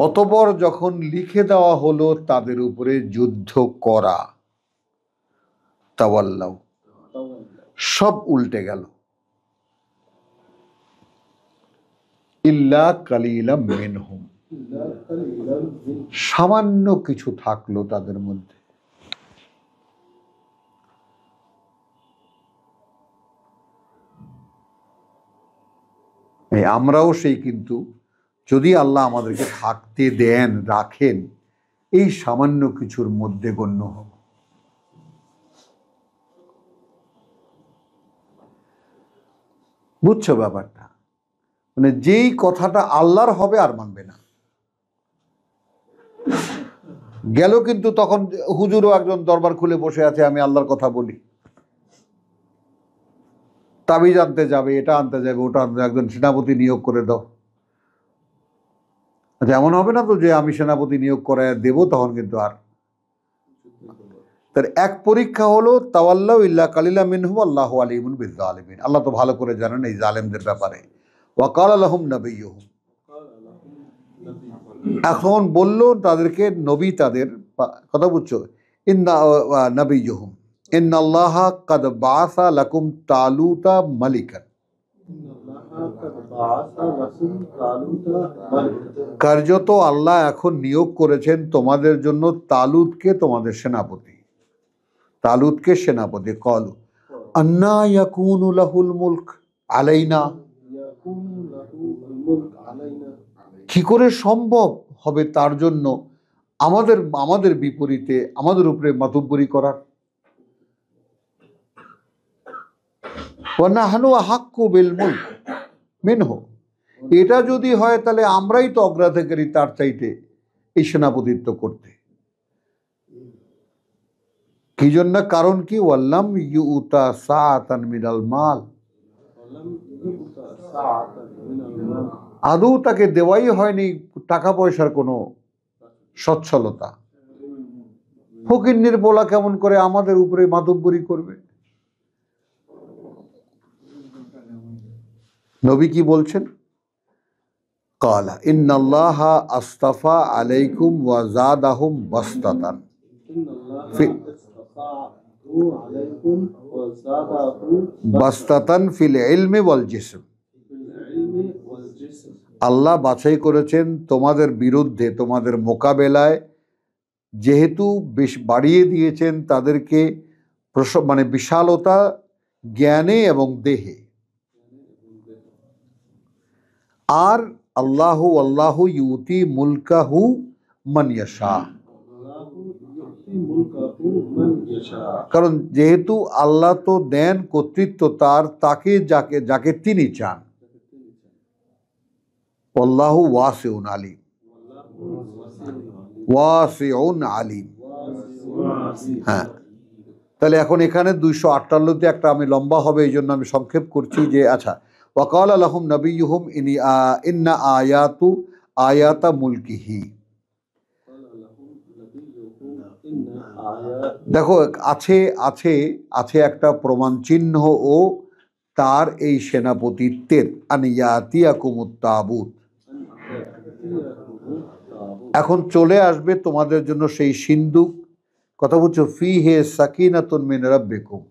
অতঃপর যখন লিখে দেওয়া হলো তাদের উপরে যুদ্ধ করা, তাওয়াল্লাউ, সব উল্টে গেল। ইল্লা কালিলাম মিনহুম, সামান্য কিছু থাকলো তাদের মধ্যে। আমরাও সেই, কিন্তু যদি আল্লাহ আমাদেরকে থাকতে দেন, রাখেন, এই সামান্য কিছুর মধ্যে গণ্য হব। বুঝছো ব্যাপারটা? মানে যেই কথাটা আল্লাহর হবে আর মানবে না। গেল, কিন্তু তখন হুজুরও একজন দরবার খুলে বসে আছে, আমি আল্লাহর কথা বলি, তাবিজ আনতে যাবে, এটা আনতে যাবে, ওটা আনতে, একজন সেনাপতি নিয়োগ করে দাও। আচ্ছা, এমন হবে না তো যে আমি সেনাপতি নিয়োগ করে দেব, তখন কিন্তু আর। তার এক পরীক্ষা হলো তাওয়াল্লাউ ইল্লা কালিলা মিনহুম আল্লাহু আলিমুন বিয-যালিমিন। আল্লাহ তো ভালো করে জানেন এই জালেমদের ব্যাপারে। ওয়া ক্বালা লাহুম নাবিয়্যুহুম, এখন বলল তাদেরকে নবী তাদের, কথা বুঝছো, ইন্না নাবিয়্যুহুম ইন্নাল্লাহা কাদ বাআসা লাকুম তালুতা মালিকান, কার্যত আল্লাহ এখন নিয়োগ করেছেন তোমাদের জন্য তালুতকে তোমাদের সেনাপতি, তালুতকে সেনাপতি। কলু আন্না ইয়াকুনু লাহুল মুলক আলাইনা, কি করে সম্ভব হবে তার জন্য আমাদের আমাদের বিপরীতে, আমাদের উপরে মাতব্বরি করার। ওয়া নাহনু আহাক্কু বিল মুলক মিনহু, এটা যদি হয় তাহলে আমরাই তো অগ্রাধিকারী তার চাইতে এই সেনাপতিত্ব করতে। কি জন্য? কারণ কি? ওয়াল্লাম ইউতা সাআতান মিনাল মাল, আদৌ তাকে দেওয়াই হয়নি টাকা পয়সার কোনো সচ্ছলতা। ফকিন্নির পোলা কেমন করে আমাদের উপরে মাতব্বরি করবে? নবী কি বলছেন? কালা ইন্নাল্লাহা আস্তাফা আলাইকুম ওয়া যাদাহুম বাসতাতান, বাসতাতান ফিল ইলমি ওয়াল জিসম। আল্লাহ বাছাই করেছেন তোমাদের বিরুদ্ধে, তোমাদের মোকাবেলায়, যেহেতু বেশ বাড়িয়ে দিয়েছেন তাদেরকে মানে বিশালতা, জ্ঞানে এবং দেহে। আর আল্লাহু ইউতি মুলকাহু মান ইয়াশা, কারণ যেহেতু আল্লাহ তো দেন, কর্তৃত্ব তার, তাকে যাকে যাকে তিনি চান। আল্লাহু ওয়াসিউন আলিম, ওয়াসিউন আলিম। হ্যাঁ, তাহলে এখন এখানে 248তে একটা, আমি লম্বা হবে এই জন্য আমি সংক্ষেপ করছি যে, আচ্ছা, ওয়াকাল লাহুম নাবিয়্যুহুম ইন্না আয়াতা মুলকিহি। দেখো, আছে আছে আছে একটা প্রমাণ চিহ্ন ও তার এই সেনাপতিত্বের আনিয়াতিয়াকুমুত তাবুত, এখন চলে আসবে তোমাদের জন্য সেই সিন্দুক, কথা বলছো, ফিহে সাকিনাতুন মিন রাব্বিকুম,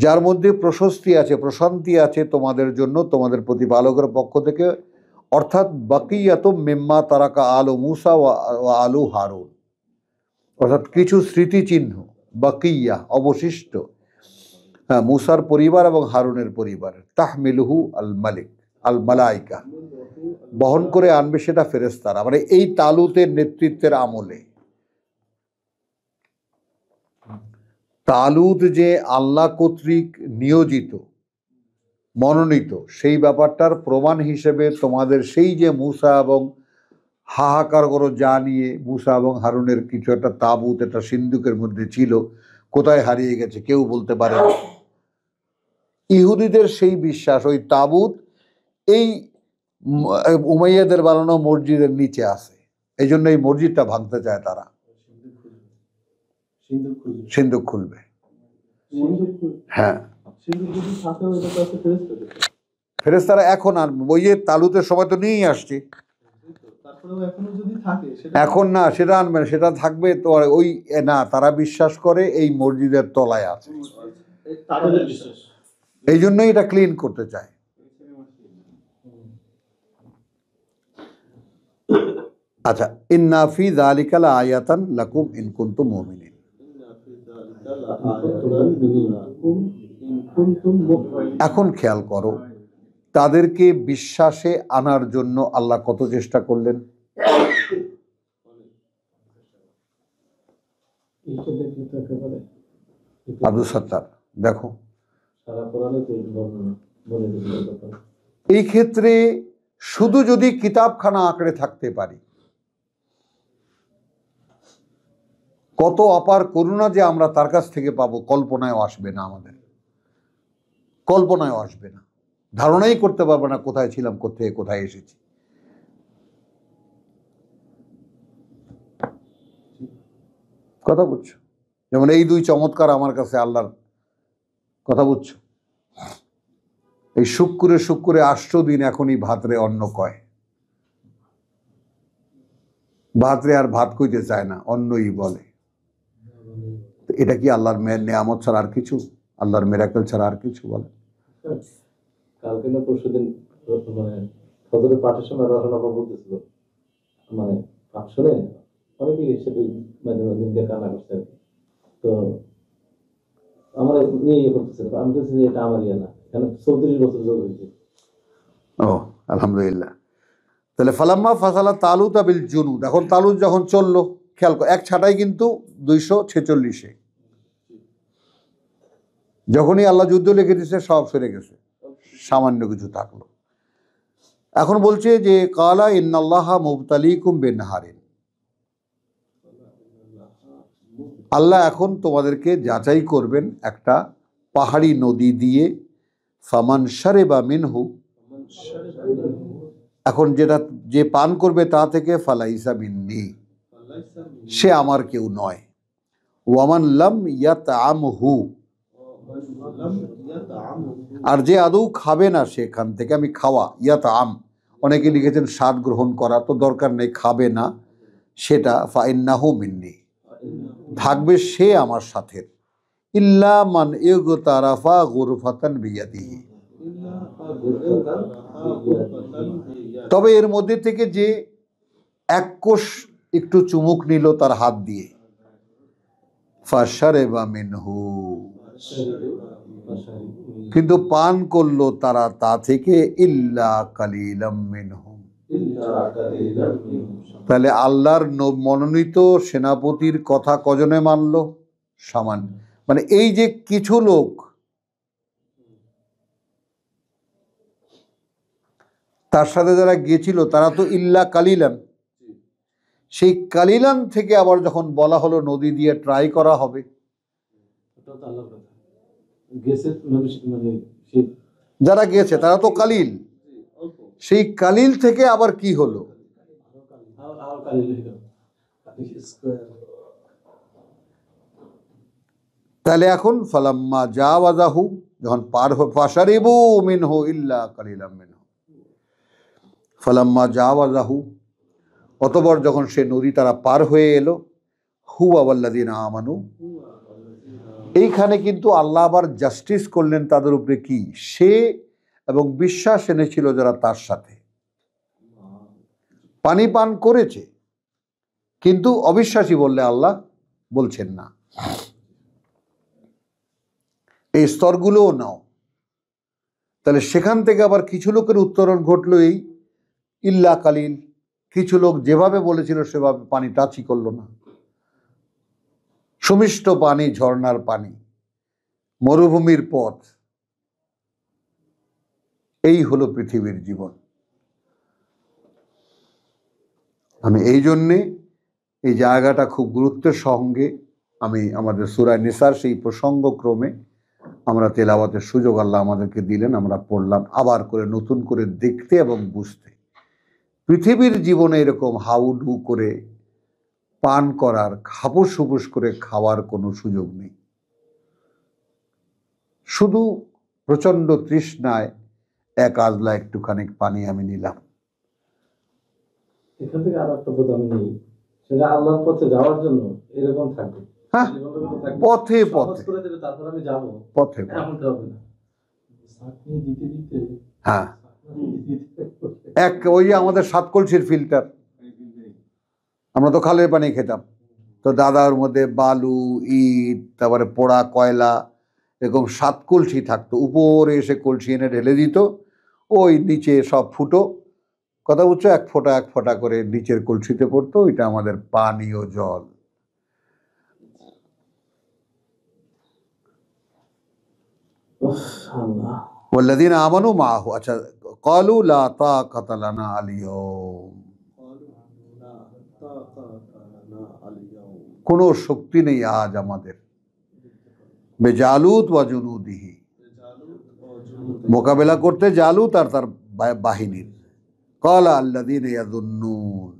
যার মধ্যে প্রশস্তি আছে, প্রশান্তি আছে তোমাদের জন্য তোমাদের প্রতিপালকের পক্ষ থেকে, অর্থাৎ বাকিয়াতুম মিম্মা তারাকা আলু মুসা ওয়া আলু হারুন, অর্থাৎ কিছু স্মৃতিচিহ্ন, বাকিয়া অবশিষ্ট, হ্যাঁ, মুসার পরিবার এবং হারুনের পরিবার, তাহমিলুহু আল মালিক আল মালাইকা, বহন করে আনবে সেটা ফেরেশতারা, মানে এই তালুতের নেতৃত্বের আমলে। তালুত যে আল্লাহ কর্তৃক নিয়োজিত, মনোনীত, সেই ব্যাপারটার প্রমাণ হিসেবে তোমাদের সেই যে মুসা এবং হাহাকার করো যা নিয়ে মুসা এবং হারুনের কিছু একটা তাবুত, একটা সিন্ধুকের মধ্যে ছিল, কোথায় হারিয়ে গেছে কেউ বলতে পারে না। ইহুদিদের সেই বিশ্বাস, ওই তাবুত এই উমাইয়াদের বানানো মসজিদের নিচে আছে, এই জন্য এই মসজিদটা ভাঙতে চায় তারা, সিন্ধুক খুলবে। হ্যাঁ, ফেরেশতারা এখন আর ওই যে তালুতের সময় তো নিয়েই আসছে, এখন না সেটা আনবে না, সেটা থাকবে তো ওই না, তারা বিশ্বাস করে এই মসজিদের তলায় আছে, এই জন্যই এটা ক্লিন করতে চায়। আচ্ছা, ইন্না ফি যালিকা লাআয়াতান লাকুম ইন কুনতুম মুমিনিন, এখন খেয়াল করো তাদেরকে বিশ্বাসে আনার জন্য আল্লাহ কত চেষ্টা করলেন। আব্দুল সত্তার দেখো, এই ক্ষেত্রে শুধু যদি কিতাবখানা আঁকড়ে থাকতে পারি, কত অপার করুণা যে আমরা তার কাছ থেকে পাবো কল্পনায় আসবে না, আমাদের কল্পনায় আসবে না, ধারণাই করতে পারবে না কোথায় ছিলাম, কোথায় কোথায় এসেছি। কথা বুঝছো? যেমন এই দুই চমৎকার আমার কাছে আল্লাহর, কথা বুঝছো, এই শুক্রে শুক্রে 8 দিন এখনই ভাতরে অন্ন কয়, ভাতরে আর ভাত কইতে চায় না, অন্নই বলে। এটা কি আল্লাহর নেয়ামত ছাড়া আর কিছু, আল্লাহর মিরাকেল ছাড়া আর কিছু? বলে কালকে না পরশুদিন মানে ফজরের পাঠের সময় রহমান আপা বলতেছিল, মানে পাঠ শুনে অনেকেই সেটা মাঝে মাঝে দিয়ে কান্না করছে, তো আমার নিয়ে করতেছিল, আমি বলছি যে এটা আমার ইয়ে না, কেন 34 বছর যোগ হয়েছে। ও আলহামদুলিল্লাহ। তাহলে ফালাম্মা ফাসালা তালুত বিল জুনুদ, এখন তালুত যখন চললো, খেয়াল কর এক ছাটাই কিন্তু 246-এ, যখনই আল্লাহ যুদ্ধ লিখে দিচ্ছে সব সরে গেছে, সামান্য কিছু থাকলো। এখন বলছে যে কালা ইন্নাল্লাহা মুবতালিকুম বিনহারিন, আল্লাহ এখন তোমাদেরকে যাচাই করবেন একটা পাহাড়ি নদী দিয়ে, ফামান শারিবা মিনহু, এখন যেটা যে পান করবে তা থেকে, ফালাইসা মিন্নি, সে আমার কেউ নয়, ওয়ামান লাম ইয়াতআমহু, আর যে আদৌ খাবে না সেখান থেকে, আমি খাওয়া, ইয়াতআম অনেকে লিখেছেন স্বাদ গ্রহণ করা, তো দরকার নেই, খাবে না সেটা, ফাইন্নাহু মিন্নি, থাকবে সে আমার সাথে, ইল্লা মান ইগতারাফা গুরফাতান বিয়াদিহি, তবে এর মধ্যে থেকে যে এক কোষ একটু চুমুক নিল তার হাত দিয়ে, ফাশারিবা মিনহু, কিন্তু পান করলো তারা তা থেকে, ইল্লা কালিলাম মিনহুম, তাহলে আল্লাহর মনোনীত সেনাপতির কথা কজনে মানল? সামান্য, মানে এই যে কিছু লোক, তার সাথে যারা গিয়েছিল তারা তো ইল্লা কালিলান, সেই কালিলান থেকে আবার যখন বলা হলো নদী দিয়ে ট্রাই করা হবে, যারা গিয়েছে তারা তো কালিল, সেই কালিল থেকে আবার কি হলো? তাহলে এখন ফালাম্মা জাওয়াজাহু, যখন পার ফাশারিবু মিনহু ইল্লা কালিলাম মিনহু, ফালাম্মা জাওয়াজাহু, অতঃপর যখন সে নদী তারা পার হয়ে এলো, হুয়া ওয়াল্লাযিনা আমানু, এইখানে কিন্তু আল্লাহ আবার জাস্টিস করলেন তাদের উপরে, কি সে এবং বিশ্বাস এনেছিল যারা তার সাথে পানি পান করেছে, কিন্তু অবিশ্বাসী বললে আল্লাহ বলছেন না। এই স্তরগুলোও নাও। তাহলে সেখান থেকে আবার কিছু লোকের উত্তরণ ঘটলো এই ইল্লা কালিল, কিছু লোক যেভাবে বলেছিল সেভাবে পানি টাচই করলো না। সুমিষ্ট পানি, ঝর্ণার পানি, মরুভূমির পথ, এই হলো পৃথিবীর জীবন। আমি এই জন্যে এই জায়গাটা খুব গুরুত্বের সঙ্গে আমি আমাদের সূরা নিসার সেই প্রসঙ্গক্রমে আমরা তেলাওয়াতের সুযোগ আল্লাহ আমাদেরকে দিলেন, আমরা পড়লাম আবার করে নতুন করে দেখতে এবং বুঝতে। পৃথিবীর জীবনে এরকম হাউডু করে পান করার, হাপুস হুপুস করে খাওয়ার কোনো সুযোগ নেই। শুধু প্রচণ্ড তৃষ্ণায় এক আজলা একটুখানি পানি আমি নিলাম। এখান থেকে আরো একটা বোধ আমি নেই, সেটা আল্লাহর পথে যাওয়ার জন্য এরকম থাকবে। হ্যাঁ, জীবনটা থাকবে, পথে সহজ পথে করে দেবে, তারপর আমি যাবো, পথে। এমনটা হবে না। চাটনি দিতে দিতে, হ্যাঁ, এক ওই যে আমাদের সাতকলসির ফিল্টার, আমরা তো খালের পানি খেতাম, তো দাদার মধ্যে বালু, ইট, তারপরে পোড়া কয়লা, এরকম 7 কলসি থাকতো। উপরে এসে কলসি এনে ঢেলে দিত, ওই নিচে সব ফুটো, কথা বুঝছো, এক ফোঁটা করে নিচের কলসিতে পড়তো। ওইটা আমাদের পানীয় জল। আল্লাহ। ওয়াল্লাযীনা আমানু মাআহু, আচ্ছা, ক্বালু লা তাকাতা লানা আল ইয়াউম, কোনো শক্তি নেই আজ আমাদের, বেজালুত ওয়া জুনুদিহি, মোকাবেলা করতে জালুত আর তার বাহিনীর। ক্বালা আল্লাযীনা ইয়াযুন্নুন,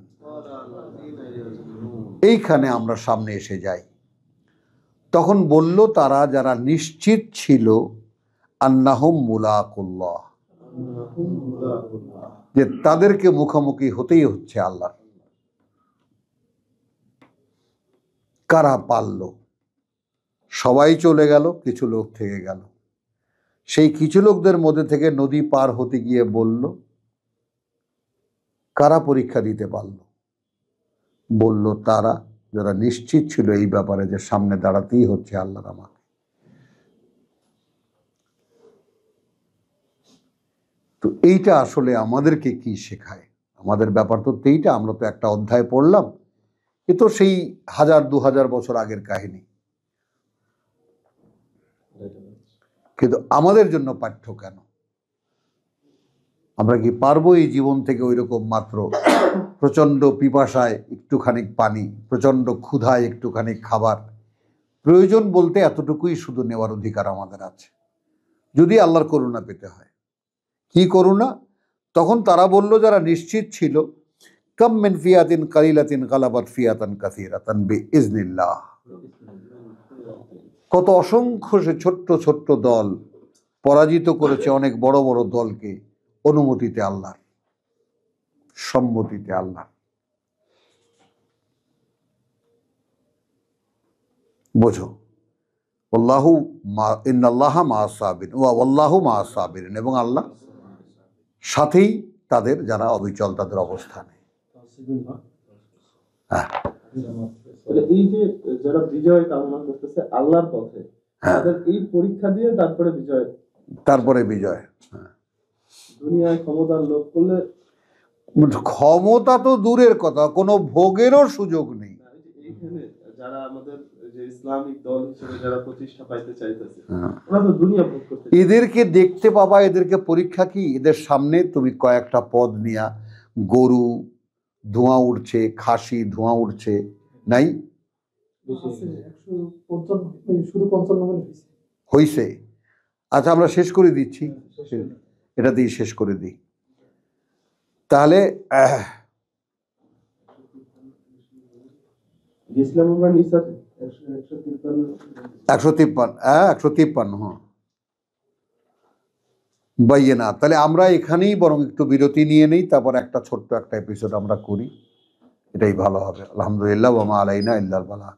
এইখানে আমরা সামনে এসে যাই। তখন বলল তারা যারা নিশ্চিত ছিল, আন্নাহুম মুলাকুল্লাহ, যে তাদেরকে মুখোমুখি হতেই হচ্ছে আল্লাহ। কারা পারল? সবাই চলে গেল, কিছু লোক থেকে গেল। সেই কিছু লোকদের মধ্যে থেকে নদী পার হতে গিয়ে বলল, কারা পরীক্ষা দিতে পারল? বলল তারা যারা নিশ্চিত ছিল এই ব্যাপারে যে সামনে দাঁড়াতেই হচ্ছে আল্লাহর আমাকে। তো এইটা আসলে আমাদেরকে কি শেখায়? আমাদের ব্যাপার তো এইটা, আমরা তো একটা অধ্যায় পড়লাম, এ তো সেই 1000-2000 বছর আগের কাহিনী, কিন্তু আমাদের জন্য পাঠ্য কেন? আমরা কি পারবো এই জীবন থেকে ওই রকম মাত্র প্রচণ্ড পিপাসায় একটুখানি পানি, প্রচণ্ড ক্ষুধায় একটুখানি খাবার, প্রয়োজন বলতে এতটুকুই শুধু নেওয়ার অধিকার আমাদের আছে, যদি আল্লাহর করুণা পেতে হয়। কি করুণা? তখন তারা বলল যারা নিশ্চিত ছিল, কাম মিন ফিয়াতিন কালিলাতিন গালাবাত ফিয়াতান কাসীরাতান বিইজনিল্লাহ, কত অসংখ্য সে ছোট্ট ছোট্ট দল পরাজিত করেছে অনেক বড় বড় দলকে, অনুমতিতে আল্লাহ, সম্মতিতে আল্লাহ। বোঝো, আল্লাহু মা, ইন্নাল্লাহা মা'আস সাবিরিন ওয়া আল্লাহু মা'আস সাবিরিন, এবং আল্লাহ সাথেই তাদের যারা অবিচল তাদের অবস্থানে। হ্যাঁ, এই যে যারা বিজয় কামনা করতেছে আল্লাহর পথে, তাদের এই পরীক্ষা দিয়ে তারপরে বিজয়, তারপরে বিজয়। দুনিয়ায় ক্ষমতার লোভ করলে, ক্ষমতা তো দূরের কথা, কোনো ভোগেরও সুযোগ নেই। এইখানে যারা আমাদের যে ইসলামিক দল হিসেবে যারা প্রতিষ্ঠা পাইতে চাইতেছে, ওরা তো দুনিয়া ভোগ করতে, এদেরকে দেখতে পাবা, এদেরকে পরীক্ষা কি? এদের সামনে তুমি কয়েকটা পদ নিয়া, গরু ধোঁয়া উঠছে, খাসি ধোঁয়া উঠছে, নাই হইছে? আচ্ছা, আমরা শেষ করে দিচ্ছি, এটা দিয়ে শেষ করে দিই তাহলে। গেছিলাম আমরা নিসাতে, 153 153 হ্যাঁ বাইয়েনা। তাহলে আমরা এখানেই বরং একটু বিরতি নিয়ে নেই, তারপর একটা ছোট্ট একটা এপিসোড আমরা করি, এটাই ভালো হবে। আলহামদুলিল্লাহ ওয়া মা আলাইনা ইল্লাল বালাগ।